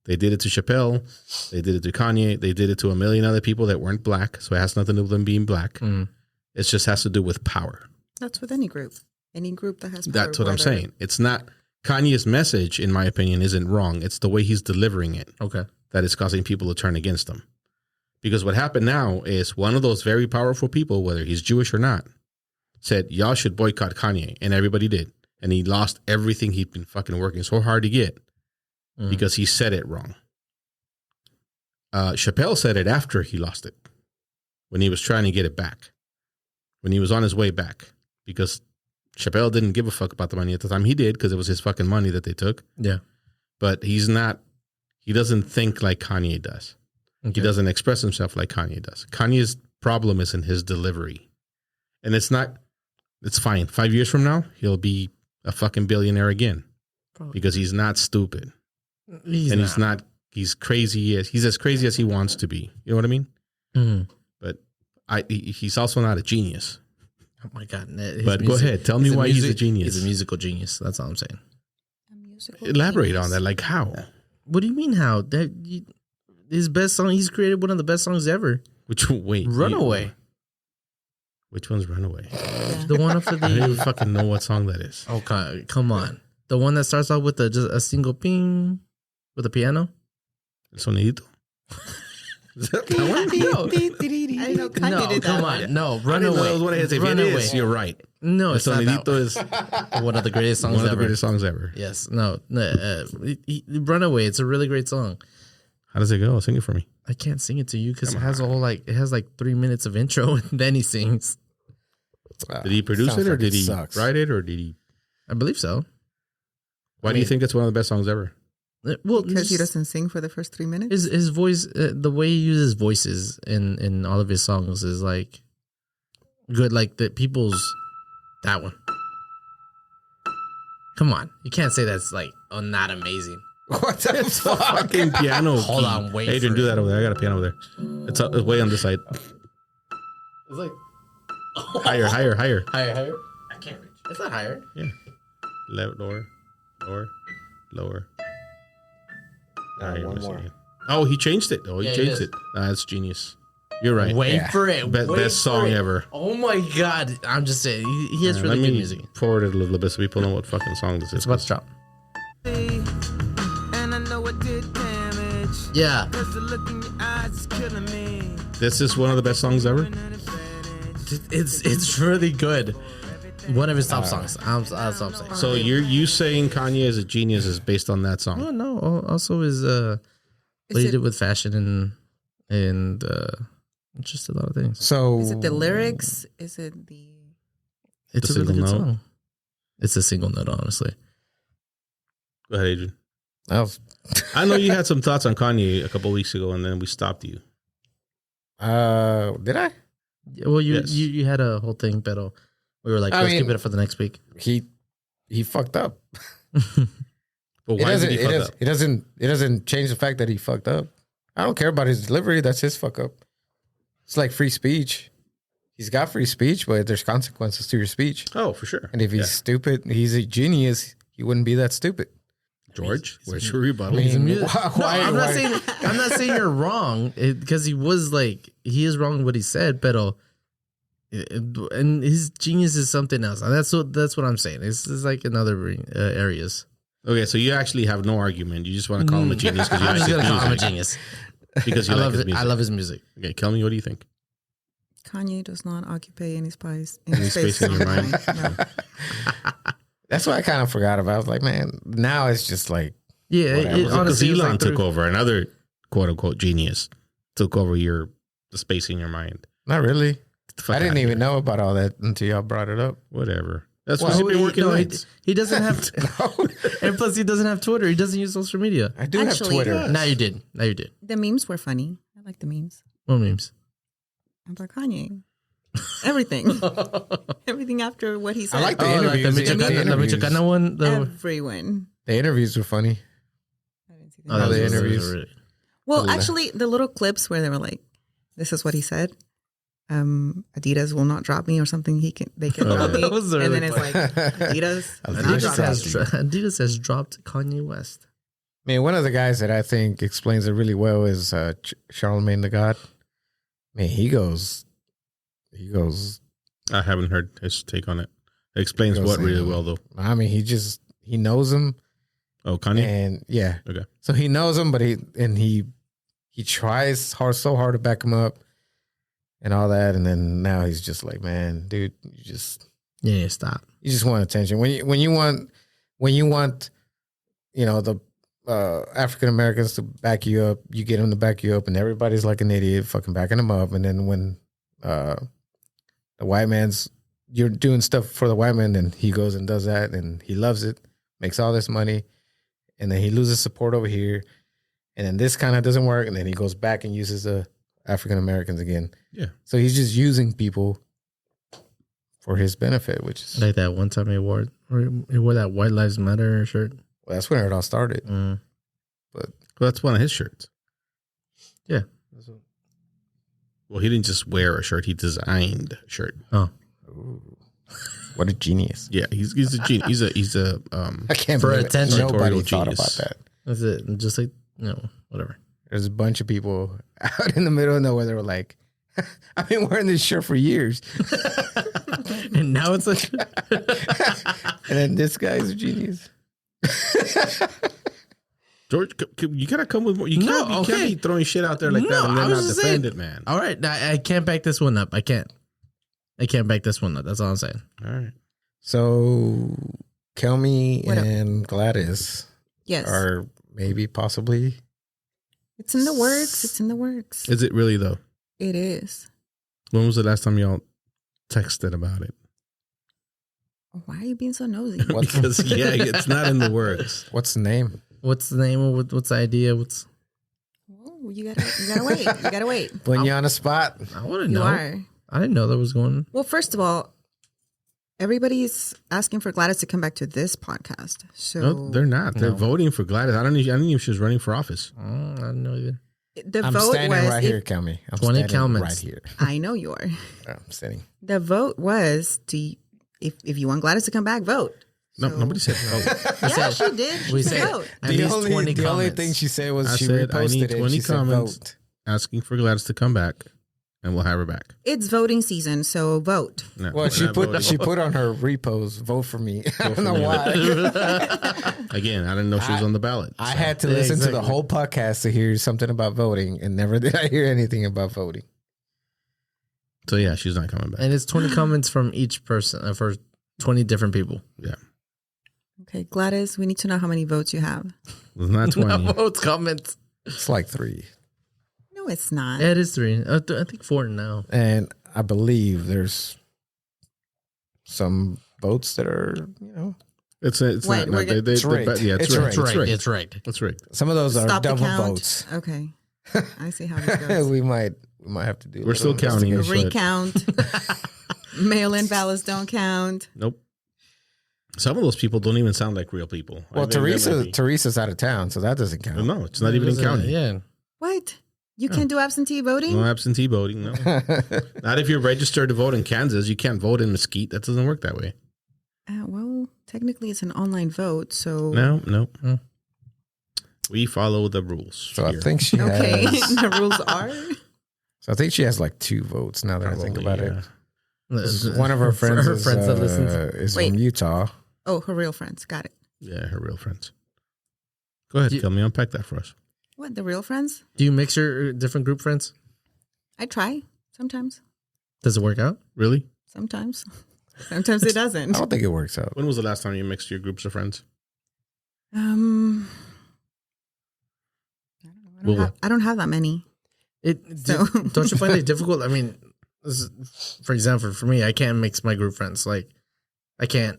They did it to Chappelle. They did it to Kanye. They did it to a million other people that weren't black. So it has nothing to do with them being black. Mm. It just has to do with power. That's with any group. Any group that has power. That's what I'm whether- saying. It's not Kanye's message, in my opinion, isn't wrong. It's the way he's delivering it Okay. that is causing people to turn against him. Because what happened now is one of those very powerful people, whether he's Jewish or not, said, y'all should boycott Kanye. And everybody did. And he lost everything he'd been fucking working so hard to get Mhm. because he said it wrong. Chappelle said it after he lost it, when he was trying to get it back, when he was on his way back, because Chappelle didn't give a fuck about the money at the time. He did, because it was his fucking money that they took. Yeah. But he doesn't think like Kanye does. Okay. He doesn't express himself like Kanye does. Kanye is problem is in his delivery. And it's fine. 5 years from now, he'll be a fucking billionaire again. Probably. Because he's not stupid. He's crazy. He's as crazy as he wants to be. You know what I mean? Mhm. But he's also not a genius. Oh my God. But go ahead. Tell me why he's a genius. He's a musical genius. That's all I'm saying. Elaborate on that. Like how? What do you mean how? His best song, he's created one of the best songs ever. Runaway. Which one's Runaway? The one after I don't even the... fucking know what song that is. Oh, come on. The one that starts off with just a single ping with a piano? El sonidito? Is that one? I know Kanye No, did that come one. on. No, I didn't know Runaway. that was one of his. If it Runaway. is, you're right. No, El it's not that sonidito is one of the greatest songs one of the ever. greatest songs ever. Yes. No. Runaway. It's a really great song. How does it go? Sing it for me. I can't sing it to you because it has it has like 3 minutes of intro and then he sings. Did he produce Sounds it or like did he sucks. write it or did he? I believe so. Why do you think it's one of the best songs ever? Well, Because he just doesn't sing for the first 3 minutes. his voice, the way he uses voices in all of his songs is like good. Like that one. Come on, you can't say that's like not amazing. What the fuck? Fucking piano. Hold key. on, wait Adrian, for do it. that over there. I got a piano over there. It's way on this side. It's like Higher. higher. I can't reach. It's not higher. Yeah. Lower. One You're more. missing it. Oh, he changed it. Oh, he Yeah, he changed did. it. That's genius. You're right. Wait Yeah. for it. Wait Best for song it. ever. Oh my God! I'm just saying he has really Let good me music. forward it a little bit so people know what fucking song this is. It's about to drop. And I know it did damage. Yeah, Cause the look in your eyes is killing me. This is one of the best songs ever. it's really good. One of his top songs. That's what I'm saying. So you saying Kanye is a genius is based on that song. Oh no! Also, is what he did with fashion and just a lot of things. So Is it the lyrics? Is it the... It's The a really single good note? song. It's a single note, honestly. Go ahead, Adrian. I I know you had some thoughts on Kanye a couple weeks ago, and then we stopped you. did I? Yeah, well, Yes. you had a whole thing, but we were like, I let's mean- keep it for the next week. He fucked up. But why did he fuck up? It doesn't change the fact that he fucked up. I don't care about his delivery. That's his fuck up. It's like free speech. He's got free speech, but there's consequences to your speech. Oh, for sure. And if he's stupid, he's a genius. He wouldn't be that stupid. George, where's your rebuttal? I mean, No, why- I'm not why- saying you're wrong because he is wrong in what he said, but and his genius is something else. And that's what I'm saying. It's like in other areas. Okay, so you actually have no argument. You just want to call him a genius because you I'm like just his gonna call him a music. genius. Because you I like love his it. music. I love his music. Okay, tell me, what do you think? Kanye does not occupy any space. Any space in your mind? No. That's what I kind of forgot about. I was like, man, now it's just like, Yeah, Whatever. Because honestly, it's Elon like took over. Another quote unquote genius took over the space in your mind. not really. Get the fuck I didn't outta even here. know about all that until y'all brought it up. Whatever. That's Well, why you've been working no, nights. he doesn't have, No, and plus he doesn't have Twitter. He doesn't use social media. I do Actually, have Twitter. yeah. Now you did. The memes were funny. I like the memes. What memes? About Kanye. Everything. Everything after what he said. I like the Oh, like interviews. the Michoacana one. Everyone. The interviews were funny. I didn't see Oh, them. the those interviews. are really- Well, actually, the little clips where they were like, "This is what he said." Adidas will not drop me, or something. They can drop me, Those are and then really it's like Adidas. not Adidas drop me. Adidas has dropped Kanye West. I mean, one of the guys that I think explains it really well is Charlemagne the God. Man, he goes. I haven't heard his take on it. It explains Goes what really in. well, though. I mean, he knows him, Oh, Kanye? and yeah, Okay. So he knows him, but he tries so hard to back him up, and all that, and then now he's just like, man, dude, you just Stop. want attention. When you want, you know, the African Americans to back you up, you get them to back you up, and everybody's like an idiot, fucking backing them up. And then when the white man's, you're doing stuff for the white man, then he goes and does that, and he loves it, makes all this money, and then he loses support over here, and then this kind of doesn't work, and then he goes back and uses a African Americans again. Yeah. So he's just using people for his benefit, which is Like that one time he wore that White Lives Matter shirt. well, that's where it all started. Mm. But Well, that's one of his shirts. Yeah. Well, he didn't just wear a shirt; he designed a shirt. Oh, ooh, what a genius! Yeah, he's a genius. He's a I can't For believe attention. nobody Editorial thought genius. about that. that's it. Just like whatever. There's a bunch of people out in the middle of nowhere that were like, "I've been wearing this shirt for years," And now it's like and then this guy's a genius. George. You gotta come with more. You No, can't okay. be throwing shit out there like No, that and I then was not just defend saying- it, man. all right. I can't back this one up. I can't back this one up. That's all I'm saying. All right. So Kelmy What up? and Gladys Yes. are maybe possibly. It's in the works. It's in the works. Is it really though? It is. When was the last time y'all texted about it? Why are you being so nosy? What's Because it's not in the works. what's the name? What's the name of what's the idea? What's Whoa, you gotta wait. You gotta wait. Putting you on the spot. I want to You know. are. I didn't know that was going. Well, first of all, everybody's asking for Gladys to come back to this podcast. So No, they're not. They're No. voting for Gladys. I don't even if she's running for office. I don't know either. the I'm vote standing was right here, Kelmy. I'm 20 standing comments. right here. I know you are. I'm standing. The vote was to if you want Gladys to come back, vote. No, So- nobody said vote. Yeah, she did. We She said vote. at least 20 the only comments. thing she said was I she said, I reposted need it. 20 She said comments. vote. Asking for Gladys to come back, and we'll have her back. It's voting season, so vote. No, Well, we're she not put voting. she put on her repost, vote for me. I don't know me. why. Again, I didn't know she was on the ballot. I so. had to Yeah, listen to the exactly. whole podcast to hear something about voting, and never did I hear anything about voting. So yeah, she's not coming back. And it's 20 comments from each person for 20 different people. Yeah, Okay, Gladys, we need to know how many votes you have. it's not 20. Votes, comments. It's like 3, No, it's not. Yeah, it is 3. I think 4 now. and I believe there's some votes that are It's Wait, not. we're No, get- It's rigged. Yeah, It's rigged. It's rigged. It's rigged. some of those are Stop the double count. votes. Okay, I see how this goes. we might have to do. a We're still little counting. investigation. Recount. Mail-in ballots don't count. Nope. Some of those people don't even sound like real people. Well, They might be. Teresa's out of town, so that doesn't count. No, it's not even in county. Yeah. What? You can't do absentee voting? No absentee voting. No, not if you're registered to vote in Kansas. You can't vote in Mesquite. That doesn't work that way. Well, technically it's an online vote, so No. We follow the rules. So I here. think she okay. has. The rules are. So I think she has like 2 votes now that I think about Probably, it. One of her friends, her friends that listens. is Wait. from Utah. Oh, her real friends. Got it. Yeah, her real friends. Go ahead, You- tell me. Unpack that for us. What? The real friends? Do you mix your different group friends? I try sometimes. Does it work out? Really? Sometimes. Sometimes it I doesn't. don't think it works out. When was the last time you mixed your groups of friends? I don't know. Well, I don't have that many. So- Don't you find it difficult? I mean, for example, for me, I can't mix my group friends. Like, I can't.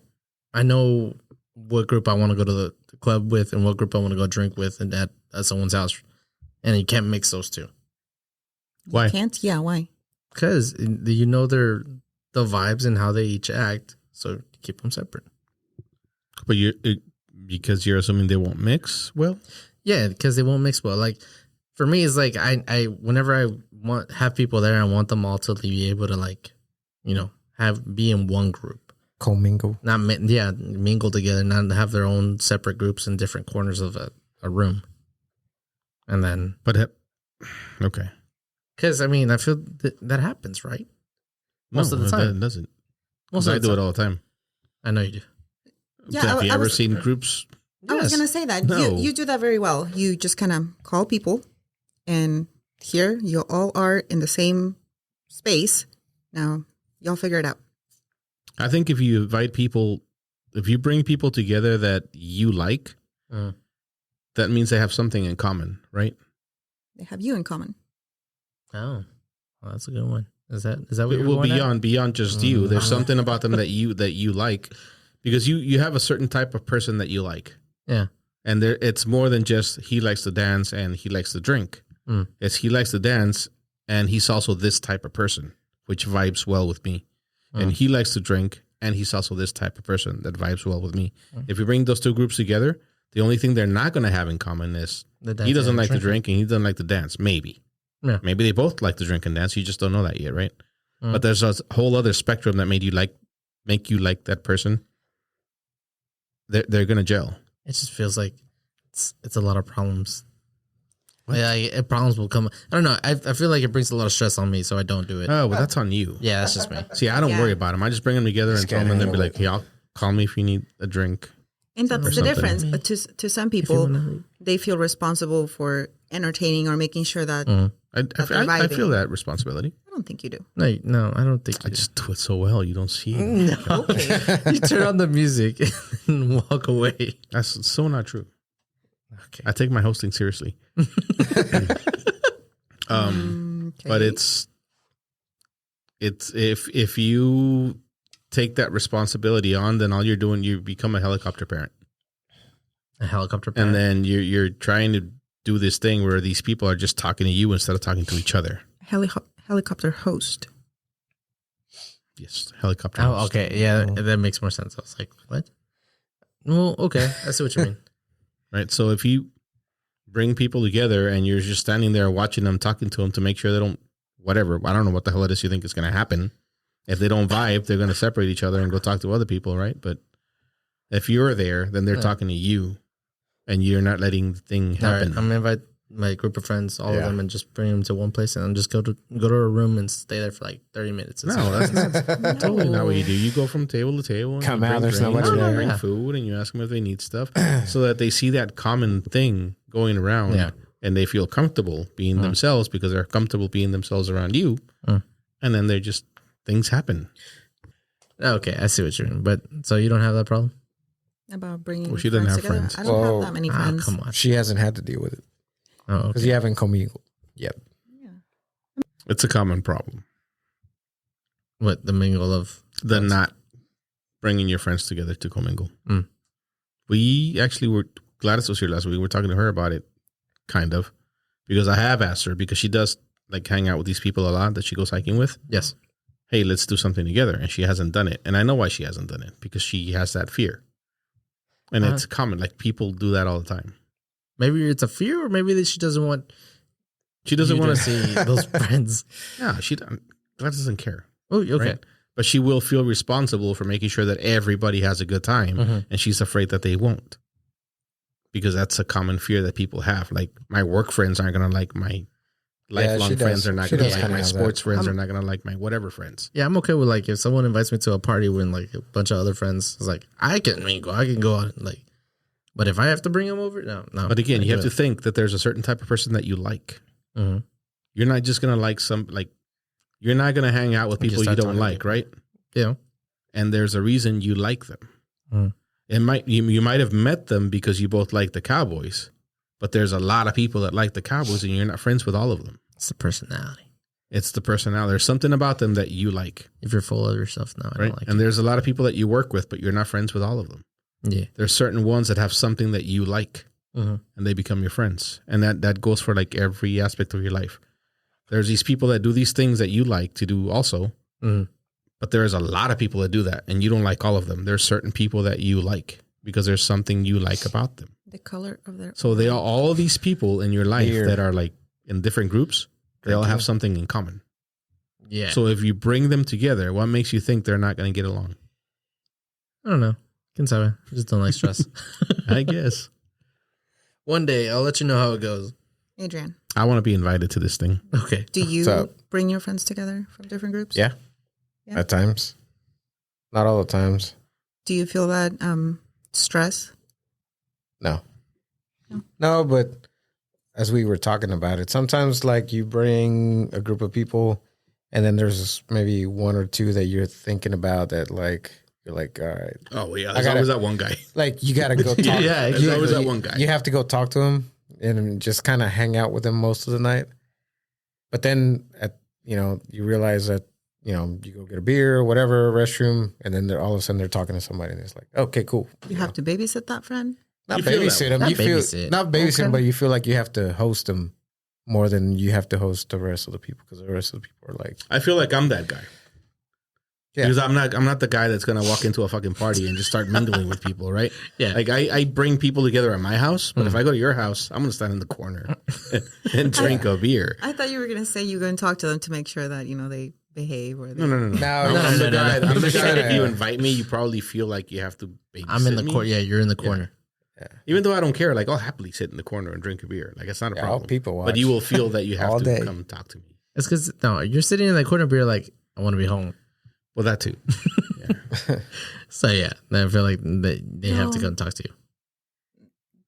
I know what group I want to go to the club with and what group I want to go drink with and at someone's house, and you can't mix those two Why? Can't? Yeah, why? because you know the vibes and how they each act. So keep them separate. But because you're assuming they won't mix well? Yeah, because they won't mix well. Like for me, it's like I whenever I have people there, I want them all to be able to be in one group. Commingle. Not mingle together, not have their own separate groups in different corners of a room. And then, But okay. because I mean, I feel that happens, right? Most of the time. It doesn't. Most I of the do it time. all the time. I know you do. Yeah, Have you I ever was- seen groups? I was Yes. going to say that. No. You do that very well. You just kind of call people, and here you all are in the same space. Now, y'all figure it out. I think if you invite people, if you bring people together that you like, Mm. that means they have something in common, right? They have you in common. Oh, well, that's a good one. Is that what you're Well, going at? beyond just you, there's something about them that you like, because you have a certain type of person that you like. Yeah. And it's more than just he likes to dance and he likes to drink. Mm. It's he likes to dance and he's also this type of person, which vibes well with me. And he likes to drink, and he's also this type of person that vibes well with me. If you bring those two groups together, the only thing they're not going to have in common is he doesn't like to drink and he doesn't like to dance. Maybe. Yeah. Maybe they both like to drink and dance. You just don't know that yet, right? But there's a whole other spectrum that make you like that person. They're going to gel. It just feels like it's a lot of problems. Yeah, problems will come. I don't know. I feel like it brings a lot of stress on me, so I don't do it. Oh, well, that's on you. Yeah, that's just me. See, I don't worry about them. I just bring them together and tell them, and then be like, "Hey, y'all call me if you need a drink." And that's the something. difference. To some people, they feel responsible for entertaining or making sure that. I feel that responsibility. I don't think you do. No, I don't think I just do it so well. You don't see it. Okay. you turn on the music and walk away. That's so not true. Okay. I take my hosting seriously. But it's if you take that responsibility on, then all you're doing, you become a helicopter parent. A helicopter parent. And then you're trying to do this thing where these people are just talking to you instead of talking to each other. Helicopter host. Yes, helicopter. Oh, host. okay. Yeah, that makes more sense. I was like, what? Well, okay. I see what you mean. Right. So if you bring people together and you're just standing there watching them, talking to them to make sure they don't, whatever, I don't know what the hell it is you think is going to happen. If they don't vibe, they're going to separate each other and go talk to other people, right? But if you're there, then they're talking to you and you're not letting the thing All right, happen. I'm gonna invite my group of friends, all of them, and just bring them to one place and just go to a room and stay there for like 30 minutes. No, that's totally not what you do. You go from table to table. And Come you out, bring there's drinks, nobody and you there. bring Yeah. food, and you ask them if they need stuff, so that they see that common thing going around, Yeah. and they feel comfortable being themselves because they're comfortable being themselves around you, and then they're just things happen. Okay, I see what you mean. But so you don't have that problem? About bringing Well, she doesn't friends have together. friends. I don't Well, have that many friends. Come on. She hasn't had to deal with it Oh, because okay. you haven't commingled yet. It's a common problem. What, the mingle of The not bringing your friends together to commingle. Mm. We actually were, Gladys was here last week. We were talking to her about it, kind of, because I have asked her, because she does like hang out with these people a lot that she goes hiking with. Yes. Hey, let's do something together. And she hasn't done it. And I know why she hasn't done it, because she has that fear. And it's common. Like, people do that all the time. Maybe it's a fear, or maybe that she doesn't want She doesn't you want to see those friends. No, Gladys doesn't care. Oh, okay. Right? But she will feel responsible for making sure that everybody has a good time. Mhm. And she's afraid that they won't. Because that's a common fear that people have. Like, my work friends aren't going to like my lifelong she friends. does. Are not She going does to like kinda my have sports that. friends. Are not going to like my whatever friends. Yeah, I'm okay with like if someone invites me to a party with like a bunch of other friends, it's like I can mingle, I can go out like. But if I have to bring them over, no. But again, I you have do to think that there's a certain type of person that you like. it. Mhm. You're not just going to like you're not going to hang out with You people you start don't talking to like, people. right? Yeah. And there's a reason you like them. Mm. You might have met them because you both like the Cowboys, but there's a lot of people that like the Cowboys and you're not friends with all of them. It's the personality. It's the personality. There's something about them that you like, If you're full of yourself, no, I right? don't like And it. there's a lot of people that you work with, but you're not friends with all of them. Yeah. There's certain ones that have something that you like, Mhm. and they become your friends. And that goes for like every aspect of your life. There's these people that do these things that you like to do also, Mhm. but there's a lot of people that do that, and you don't like all of them. There's certain people that you like because there's something you like about them. The color of their. So they are all these people in your life Here. that are like in different groups. They all have something in common. Yeah. So if you bring them together, what makes you think they're not going to get along? I don't know. Can sabe. I just don't like stress. I guess. One day I'll let you know how it goes. Adrian, I want to be invited to this thing. Okay. do you So- bring your friends together from different groups? Yeah. Yeah. At times. Not all the times. Do you feel that stress? No. No, but as we were talking about it, sometimes like you bring a group of people and then there's maybe one or two that you're thinking about that like you're like, all right. Oh, yeah. I There's gotta- always that one guy. Like you gotta go talk. Yeah, there's always that one guy. You have to go talk to him and just kind of hang out with him most of the night. But then you realize that, you go get a beer or whatever, restroom, and then all of a sudden they're talking to somebody and it's like, okay, cool. You have to babysit that friend? Not You feel that babysit way. him. Not You feel babysit. not babysit him, Okay. but you feel like you have to host him more than you have to host the rest of the people because the rest of the people are like, I feel like I'm that guy. Yeah. Because I'm not the guy that's gonna walk into a fucking party and just start mingling with people, right? Yeah. Like I bring people together at my house, but if I go to your house, I'm gonna stand in the corner and drink a beer. I thought you were going to say you were going to talk to them to make sure that, they behave or they... No. No, I'm the guy. I'm the guy that if you no. invite me, you probably feel like you have to babysit I'm in the me. corner. Yeah, you're in the corner. Even though I don't care, like I'll happily sit in the corner and drink a beer. Like it's not a Yeah, all problem. people watch. But you will feel that you have All to day. come talk to me. It's because no, you're sitting in the corner, but you're like, I want to be home. Well, that too. So yeah, I feel like they have to No. come talk to you.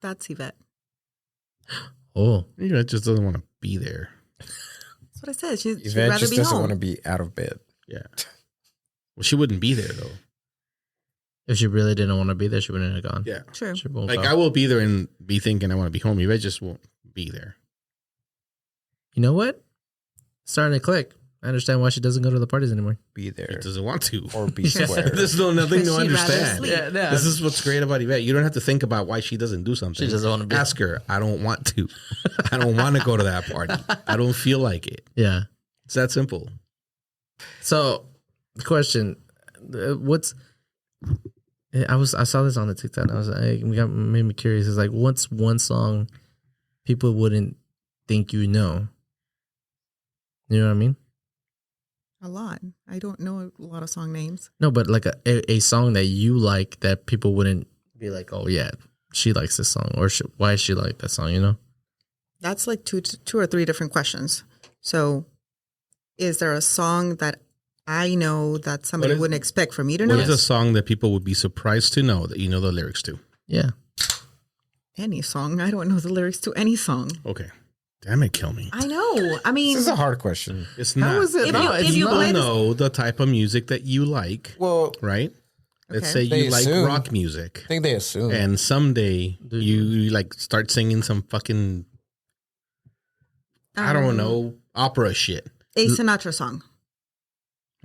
That's Yvette. Oh, It just doesn't want to be there. That's what I said. She'd Yvette rather just be doesn't home. want to be out of bed. Yeah. Well, she wouldn't be there though. if she really didn't want to be there, she wouldn't have gone. Yeah. True. She won't Like go. I will be there and be thinking I want to be home. I just won't be there. You know what? Starting to click. I understand why she doesn't go to the parties anymore. Be She there doesn't want to. or be square. There's nothing to She'd rather understand. sleep. This is what's great about Yvette. You don't have to think about why she doesn't do something. She doesn't want to be. Ask her. I don't want to. I don't want to go to that party. I don't feel like it. Yeah. It's that simple. So, the question: what's? I saw this on the TikTok. And I was like, made me curious. It's like, what's one song people wouldn't think you know? You know what I mean? A lot. I don't know a lot of song names. No, but like a song that you like that people wouldn't be like, oh yeah, she likes this song, or why she like that song? You know? That's like two or three different questions. So, is there a song that I know that somebody wouldn't expect for me to know? What is a song that people would be surprised to know that you know the lyrics to? Yeah. Any song. I don't know the lyrics to any song. Okay. Damn it, kill me. I know. I mean, This is a hard question. It's not. How is it? If No, you- it's if you not. play People this- know the type of music that you like, Well, right? Let's Okay. say They you like assume. rock music. I think they assume. And someday you like start singing some fucking, I don't know, opera shit. a Sinatra song.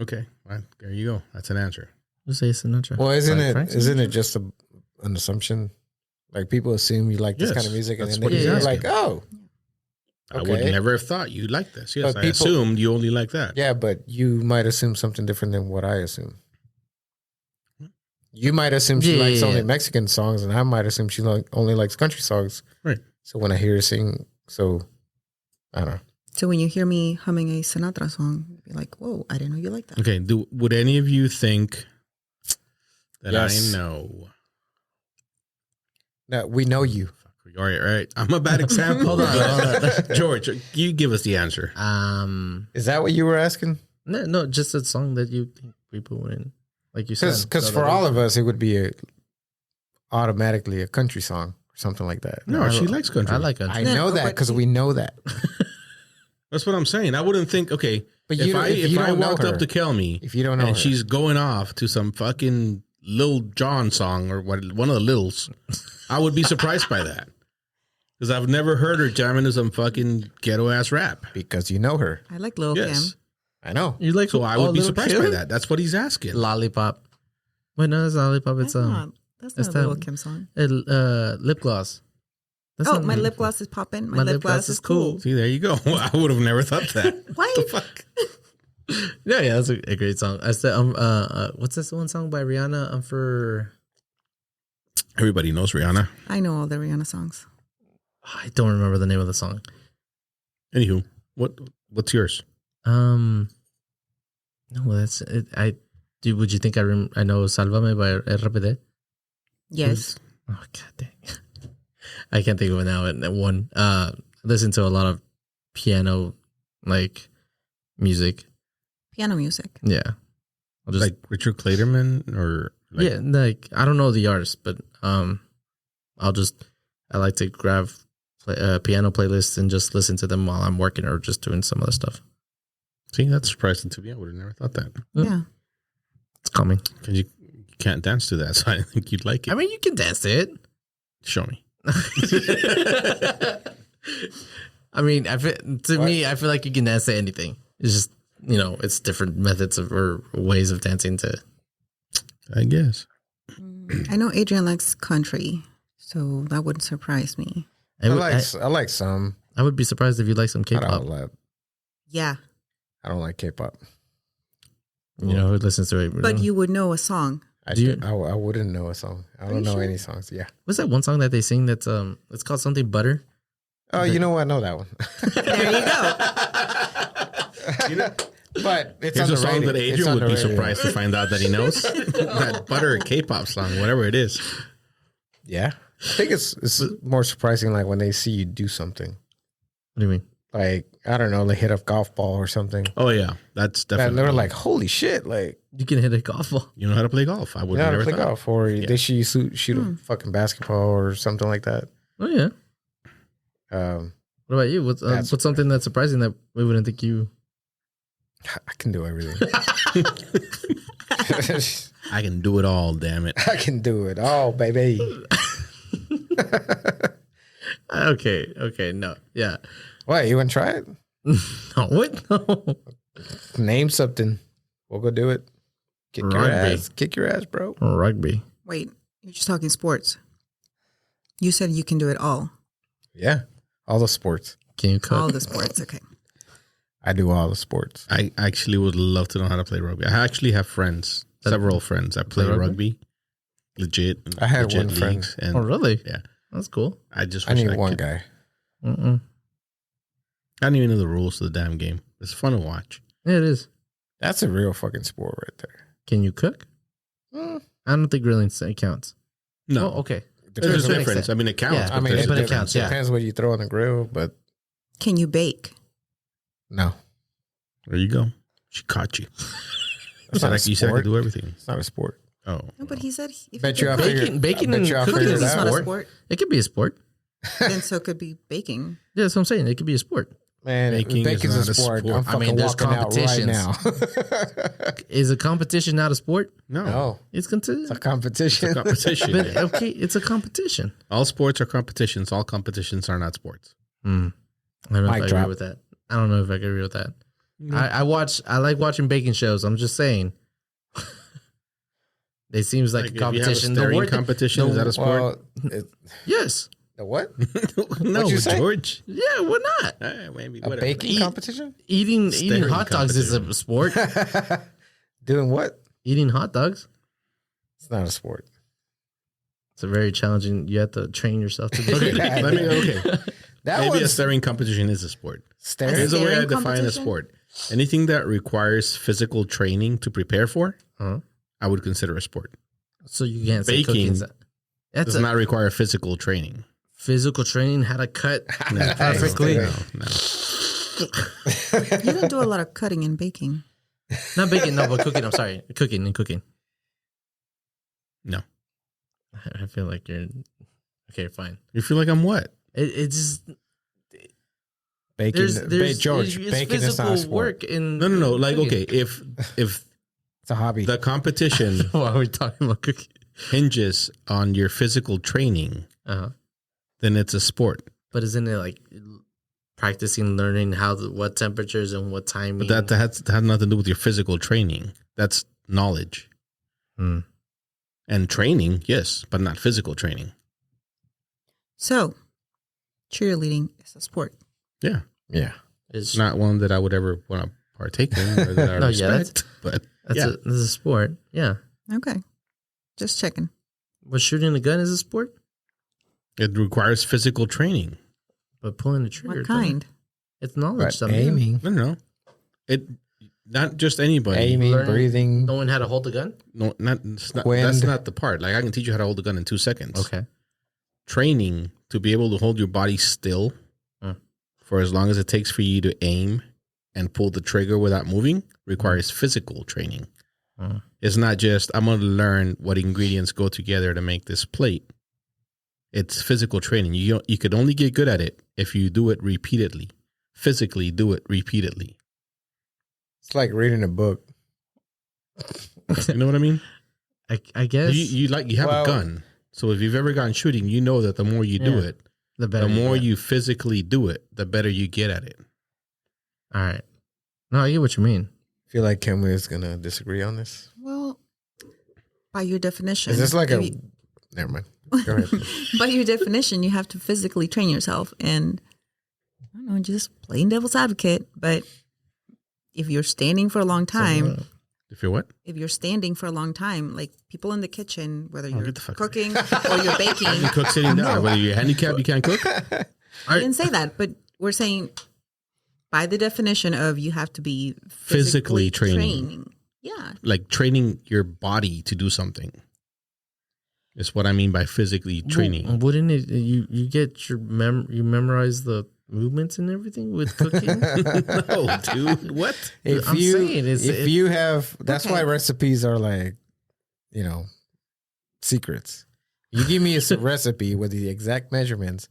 Okay, well, there you go. That's an answer. Just say Sinatra. Well, Like Frank isn't Sinatra? it just an assumption? Like people assume you like this Yes, kind of music, and that's then what he's you're asking. like, oh, I would Okay. never have thought you'd like this. Yes, But I people- assumed you only like that. yeah, but you might assume something different than what I assume. You might assume she Yeah, likes yeah, only yeah. Mexican songs, and I might assume she only likes country songs. Right. So when I hear her sing, I don't know. So when you hear me humming a Sinatra song, you'd be like, whoa, I didn't know you like that. Okay, would any of you think that Yes. I know? No, we know you. All right. I'm a bad example. Hold on. George, you give us the answer. Is that what you were asking? No, just a song that you think people wouldn't, like you said. Because for all of us, it would be automatically a country song or something like that. No, she likes country. I like country. I know that but- because we know that. That's what I'm saying. I wouldn't think. Okay, But if you don't- I if you don't know walked her. up to Kelmy If you don't know and her. she's going off to some fucking Lil Jon song or one of the Littles, I would be surprised by that because I've never heard her jamming to some fucking ghetto ass rap. Because you know her. I like Lil Yes, Kim. I know. You like so I would be Lil' surprised Kim? by that. That's what he's asking. Lollipop. Wait, no, it's Lollipop. It's That's it's not a Lil that- Kim song. lip gloss. That's Oh, not- my lip gloss is popping. My lip gloss is cool. See, there you go. I would have never thought that. What? The fuck? Yeah, that's a great song. I said, what's this one song by Rihanna? For Everybody knows Rihanna. I know all the Rihanna songs. I don't remember the name of the song. Anywho, what's yours? No, that's it. Would you think I know "Sálvame" by RPD? Yes. Oh god dang! I can't think of it now. And one, listen to a lot of piano like music. Piano music. Yeah, I'll just Like Richard Clayderman or like, yeah, like I don't know the artist, but I like to grab piano playlists and just listen to them while I'm working or just doing some other stuff. See, that's surprising to me. I would have never thought that. Yeah. It's calming. Because you can't dance to that, so I didn't think you'd like it. I mean, you can dance to it. Show me. I mean, me, I feel like you can dance to anything. It's just, it's different methods or ways of dancing to. I guess. I know Adrian likes country, so that wouldn't surprise me. I like some. I would be surprised if you like some I K-pop. don't like. Yeah, I don't like K-pop. You know who listens to it? but you would know a song. I Do you- should, I wouldn't know a song. I don't you know sure? any songs. Yeah. What's that one song that they sing? That's it's called something butter. Oh, you know what? I know that one. There you go. But it's Here's a song underrated. that It's Adrian would be underrated. surprised to find out that he knows. That butter K-pop song, whatever it is. Yeah. I think it's more surprising like when they see you do something. What do you mean? Like, I don't know, like hit a golf ball or something. Oh yeah, that's And definitely. they were like, holy shit, like, You can hit a golf ball. you know how to play golf. I would you know how to never play thought. golf. Or they see you shoot a fucking basketball or something like that. Oh yeah. What about you? That's What's something that's surprising that we wouldn't think you? I can do everything. I can do it all. Damn it. I can do it all, baby. Okay. No. Yeah. What, you want to try it? No. What? No. Name something. We'll go do it. Kick your Rugby. ass. Kick your ass, bro. Rugby. Wait, you're just talking sports. You said you can do it all. Yeah. All the sports. Can you cook? All the sports. Okay. I do all the sports. I actually would love to know how to play rugby. I actually have friends, several friends that play rugby? rugby. Legit. I had legit one friend. leagues, and Oh really? Yeah. That's cool. I just I wish need one could- guy. Mm-mm. I don't even know the rules of the damn game. It's fun to watch. Yeah, it is. That's a real fucking sport right there. Can you cook? Mm, I don't think grilling counts. No, Oh, okay. there's a to an difference. extent. I mean, it counts. Yeah, I mean, there's it, a but it difference. counts, yeah. depends what you throw on the grill, but Can you bake? no. There you go. She caught you. It's not a You said I could sport. do everything. It's not a sport. Oh, No, but he said if Bet you you I could figured. Baking- baking I bet and you I cooking figured is it it's not a out. sport, It could be a sport. then so could be baking. Yeah, that's what I'm saying. It could be a sport. Man, Baking is bacon's not a a sport. sport. I'm I fucking mean, there's walking out right now. Is a competition not a sport? no. No, It's considered. it's a competition. It's a competition. But okay, it's a competition. All sports are competitions. All competitions are not sports. I don't know Mic if I drop. agree with that. I don't know if I agree with that. I like watching baking shows. I'm just saying. It seems like, Like, a if you have a competition. staring competition, is that a sport? Well, Yes. the what? No, What'd you say? George. Yeah. Why not? Maybe A whatever. baking competition? Eating Staring hot dogs is a competition. sport. Doing what? Eating hot dogs. It's not a sport. It's a very challenging. You have to train yourself to do Okay, it. let me. Okay, That maybe a was staring competition is a sport. staring. Here's the way I Staring define a competition? sport: anything that requires physical training to prepare for, Uh-huh. I would consider a sport. So you can't say Baking cooking. That's Does a not require physical training. physical training. How to cut No, perfectly. No, no. You don't do a lot of cutting and baking. Not baking. No, but cooking. I'm sorry. Cooking. No. I feel like you're okay. Fine. You feel like I'm what? It's just Baking. there's George, it's baking is not a physical sport. work in No. Like, cooking. okay, if It's a hobby. the competition Why are we talking about cooking? hinges on your physical training, Uh-huh. then it's a sport. But isn't it like practicing, learning what temperatures and what timing? But that has nothing to do with your physical training. That's knowledge. Hmm. And training, yes, but not physical training. So, cheerleading is a sport. Yeah. yeah. It's It's not one that I would ever want to partake in or that I No, yeah, respect. But that's yeah. this is a sport. Yeah. Okay, just checking. But shooting a gun is a sport. It requires physical training. But pulling the trigger, What kind? It's knowledge. But Something. aiming. No. It not just anybody. Aiming, Learning- breathing. Knowing how to hold the gun. No, it's not Wind. that's not the part. Like I can teach you how to hold a gun in 2 seconds. Okay. Training to be able to hold your body still for as long as it takes for you to aim and pull the trigger without moving requires physical training. Mm. It's not just I'm going to learn what ingredients go together to make this plate. It's physical training. You could only get good at it if you do it repeatedly. Physically do it repeatedly. It's like reading a book. You know what I mean? I guess You have Well- a gun. So if you've ever gone shooting, you know that the more you do Yeah. it, the better. the more get. you physically do it, the better you get at it. All right. No, I get what you mean. I feel like Kim is gonna disagree on this. Well, by your definition, Is this like if a? you- Never mind. Go ahead. by your definition, you have to physically train yourself, and I don't know, just plain devil's advocate. But if you're standing for a long time, If you're what? if you're standing for a long time, like people in the kitchen, whether you're get the fuck out of cooking or you're baking, You cook sitting down. Whether you're handicapped, you can't cook. I didn't say that, but we're saying by the definition of you have to be Physically training. Yeah. Like training your body to do something. Is what I mean by physically training. Well, wouldn't it? You get you memorize the movements and everything with cooking. No, dude. What? If I'm you saying if you have, that's Okay. why recipes are like, secrets. You give me a recipe with the exact measurements,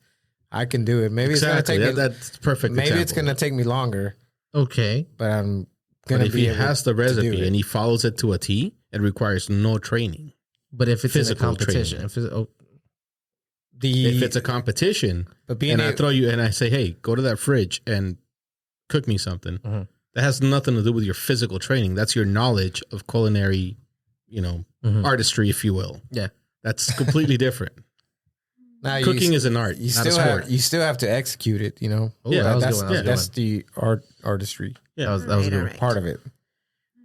I can do it. Maybe Exactly. it's gonna take me. That's perfect. Maybe it's example. gonna take me longer, Okay, but I'm But gonna if be he able has the to do recipe it. and he follows it to a T, it requires no training. but if it's Physical in a competition, training. if it's, oh, If it's a competition, but being and I able- throw you and I say, "Hey, go to that fridge and cook me something," Mhm. that has nothing to do with your physical training. That's your knowledge of culinary, Mhm. artistry, if you will. Yeah. That's completely different. now Cooking you, is an art, you not a still sport. you still have to execute it. oh, Yeah, that was that's good one. That was a good that's one. the artistry Yeah. That was a good one. Alright. part of it.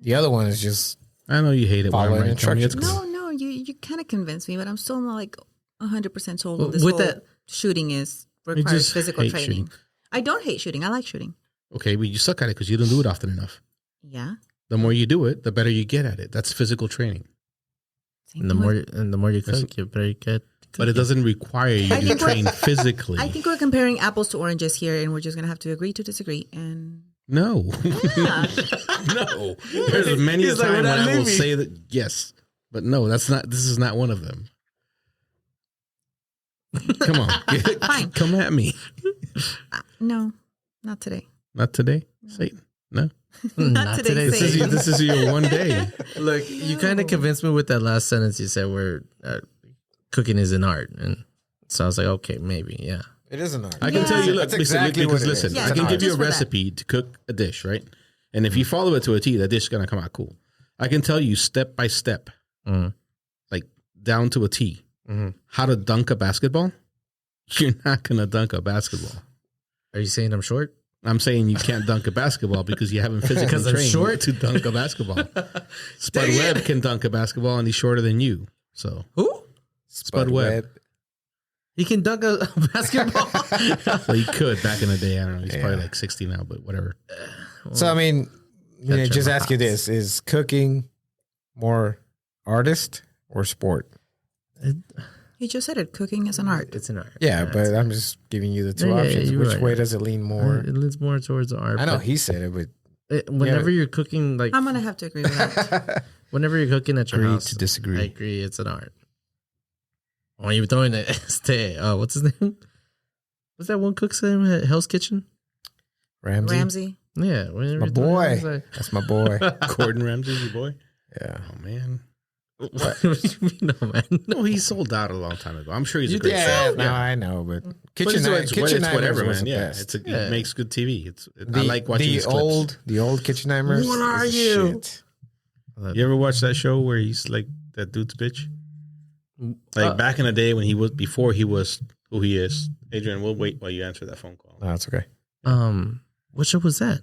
The other one is just I know you hate it. Follow When I'm right, Tony. It's instructions. cool. No, you kind of convinced me, but I'm still not like 100% sold Well, on this with whole that- shooting requires just physical hate training. shooting. I don't hate shooting. I like shooting. Okay, but you suck at it because you don't do it often enough. Yeah. The more you do it, the better you get at it. That's physical training. Same And the thing more with- you cook, you better get. But it doesn't require you I to think we're- train physically. I think we're comparing apples to oranges here, and we're just gonna have to agree to disagree. And No. yeah, No. There's many a He's like, time "We're when not I will leaving." say that yes. But no, this is not one of them. Come on. Fine. Come at me. no, not today. Not today, Satan. No. Not today, This is Satan. this is your one day. Look, you kind of convinced me with that last sentence you said where cooking is an art. And so I was like, okay, maybe, yeah. it is an art. I can Yeah. tell you, look, That's listen, exactly because what it is. listen, Yeah, I it's can an give art. you a Just for that. recipe to cook a dish, right? And if you follow it to a T, that dish is gonna come out cool. I can tell you step by step, Mhm. like down to a T, Mhm. how to dunk a basketball. You're not gonna dunk a basketball. Are you saying I'm short? I'm saying you can't dunk a basketball because you haven't physically Because I'm trained short? to dunk a basketball. Spud Webb can dunk a basketball and he's shorter than you. So Who? Spud Webb. He can dunk a basketball. Well, he could back in the day. I don't know. He's probably Yeah. like 60 now, but whatever. So I mean, Gotta just try my ask you hots. this: is cooking more artist or sport? You just said it. Cooking is an art. It's an art. Yeah, but I'm just giving you the two Yeah, yeah, options. you're Which right. way does it lean more? It leans more towards art. I know but he said it, but whenever you're cooking, like I'm gonna have to agree with that. whenever you're cooking at your agree house, to disagree. I agree, it's an art. When you're throwing it, what's his name? What's that one cook's name at Hell's Kitchen? Ramsey, Yeah, whenever my you're throwing boy. it, it's like, That's my boy. Gordon Ramsay's your boy? Yeah. Oh, man. what do you mean, no, man? No, he sold out a long time ago. I'm sure he's a You great think chef. so? No, I know, but But Kitchen it's, Nine- it's, Kitchen it's whatever, Niners was man. the Yeah, best. Yeah. it makes good TV. I like watching the these clips. old Kitchen Niners. What are is you? shit. You ever watch that show where he's like that dude's bitch? Like back in the day when before he was who he is. Adrian, we'll wait while you answer that phone call. No, it's okay. What show was that?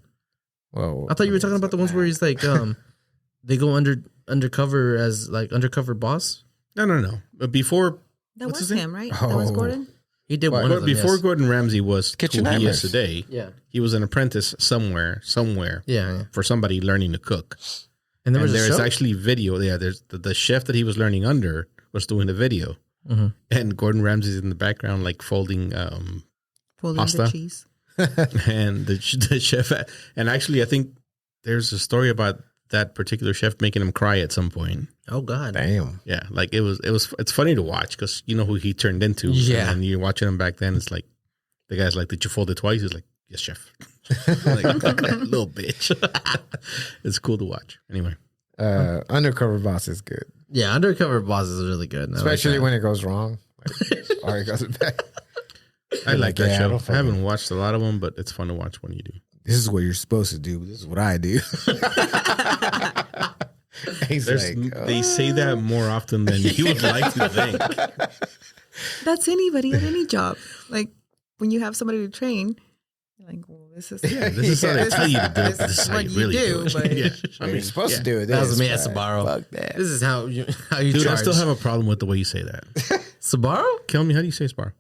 Well, I thought you were talking about the ones where he's like, they go undercover as like undercover boss. No. But before That What's was his name? him, right? That was Oh. Gordon. He did But one of them. before yes. Gordon Ramsay was Kitchen who he Nightmares. is today, Yeah, he was an apprentice somewhere yeah. for somebody learning to cook. And there was a there's show? actually video. Yeah, there's the chef that he was learning under was doing the video, Mhm. and Gordon Ramsay's in the background like folding Pulling Pasta? the cheese. and the chef. And actually, I think there's a story about that particular chef making him cry at some point. Oh God, Damn. Yeah, like it's funny to watch because you know who he turned into. Yeah. and you're watching him back then. It's like the guy's like, "Did you fold it twice?" He's like, "Yes, chef." Like, little bitch. It's cool to watch. Anyway, Undercover Boss is good, yeah. Undercover boss is really good, I like especially that. when it goes wrong. Like, or it goes bad. I like that Yeah, I show. don't I haven't watched a lot of them, but it's fun to watch when you do. This is what you're supposed to do. This is what I do. He's They say that more often than you would like to think. That's anybody at any job. Like when you have somebody to train, Like, well, this is Yeah, this is how they tell you to do it. But this is how what you you really do, do it. but- Yeah, I You're mean, supposed yeah. to do it. That was me at but Sbarro. Fuck that. This is how you Dude, charge. I still have a problem with the way you say that. Sbarro? Kill me. How do you say Sbarro?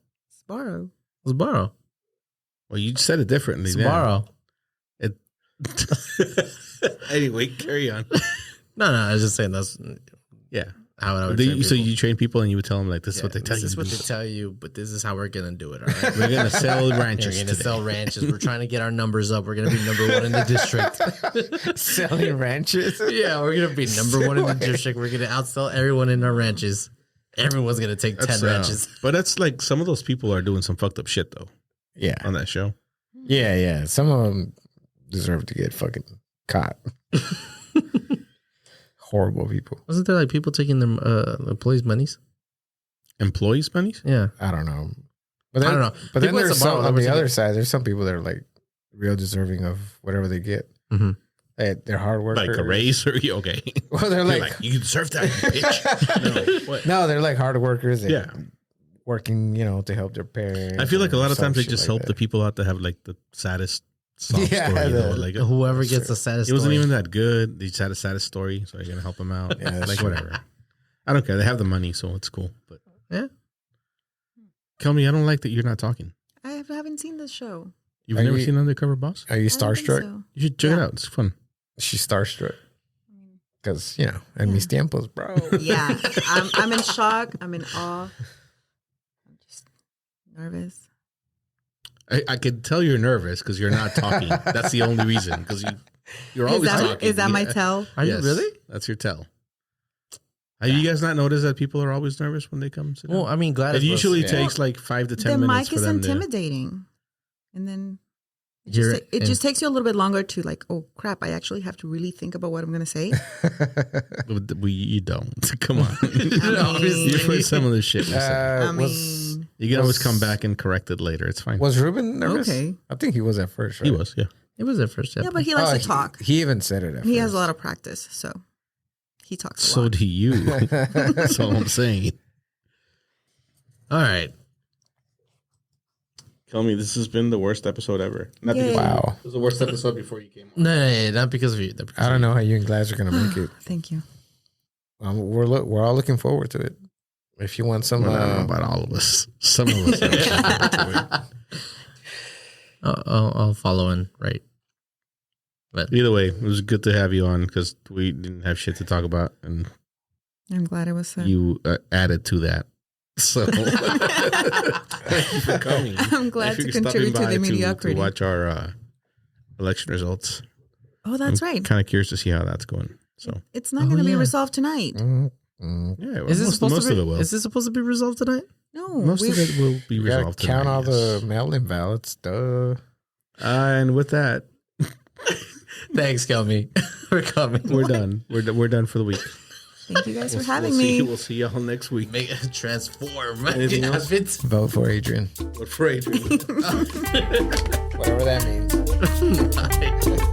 Sbarro. Sbarro. Well, you said it differently. Sbarro. It. Anyway, carry on. No, I was just saying that's Yeah. how I would So train people. you train people and you would tell them like this is what they tell This you. is to what do. they tell you, but this is how we're gonna do it. All right. We're gonna sell We're ranches gonna today. sell ranches. We're trying to get our numbers up. We're gonna be number one in the district. Selling ranches. Yeah, we're gonna be number one in the district. We're gonna outsell everyone in our ranches. Everyone's gonna take 10 ranches. But that's like some of those people are doing some fucked up shit though Yeah. on that show. Yeah. Some of them deserve to get fucking caught. Horrible people. Wasn't there like people taking their employees' monies? Employees' monies? Yeah, I don't know. But I don't know. But then People at there's Sbarro, some, they on were the other taking- side, there's some people that are like real deserving of whatever they get. Mhm. They're hard workers. Like a raise or okay? Well, they're You're like, you deserve that, you bitch. No, what? no, they're like hard workers. And Yeah. working, to help their parents. I feel like a lot of some times they shit just like help that. the people out that have like the saddest sob Yeah, story. the- Like whoever gets the saddest. it wasn't story. even that good. They just had a saddest story, so you're gonna help them out. Yeah, that's like true. whatever. I don't care. They have the money, so it's cool. But Yeah. tell me, I don't like that you're not talking. I haven't seen this show. You've Are never you- seen Undercover Boss? Are you I don't think starstruck? so. You should check it Yeah. out. It's fun. She's starstruck. Because, en mis tiempos, bro. Yeah, I'm in shock. I'm in awe. I'm just nervous. I could tell you're nervous because you're not talking. That's the only reason. Because you're always talking. Is that my Yeah. tell? Are Yes, you really? That's your tell. Have you guys not noticed that people are always nervous when they come sit down? Well, I mean, Gladys. It usually was, takes like 5 to 10 The minutes mic for is them to. intimidating, and then You're it just takes you a little bit longer to like, oh crap, I actually have to really think about what I'm gonna say. You don't. Come on. I mean- You've heard some of this shit. We said. I was, mean, You can always was- come back and correct it later. It's fine. was Ruben nervous? Okay. I think he was at first, right? He was, yeah. It was at first. yeah, but he likes Oh, to talk. He even said it at He first. has a lot of practice, so he talks a So lot. do you. That's all I'm saying. All right. Tell me, this has been the worst episode ever. Not Yay. Wow. It was the worst episode before you came on. No, not because of you. Not because I of don't know how you and Glass are going to make it. Thank you. We're all looking forward to it. If you want some, Well, I don't know about all of us. Some of us. are looking forward to it. I'll follow in, right? But Either way, it was good to have you on because we didn't have shit to talk about, and I'm glad it was. you added to that. So thank you for coming. I'm glad Thank you to for contribute stopping to the by mediocrity. To watch our election results. Oh, that's right. Kind of curious to see how that's going. So It's not Oh, going to be yeah. resolved tonight. Mm, mm. yeah, well, is this most supposed of to be? it will. Is this supposed to be resolved tonight? No, Most of it will be You gotta resolved. count tonight, all yes. the mail-in ballots. Duh. And with that, Thanks, Kelmy, for coming. we're done. We're done for the week. Thank you guys for We'll having see, me. We'll see y'all next week. Make it transform. Anything else? Vote for Adrian. What for Adrian? Whatever that means. Bye.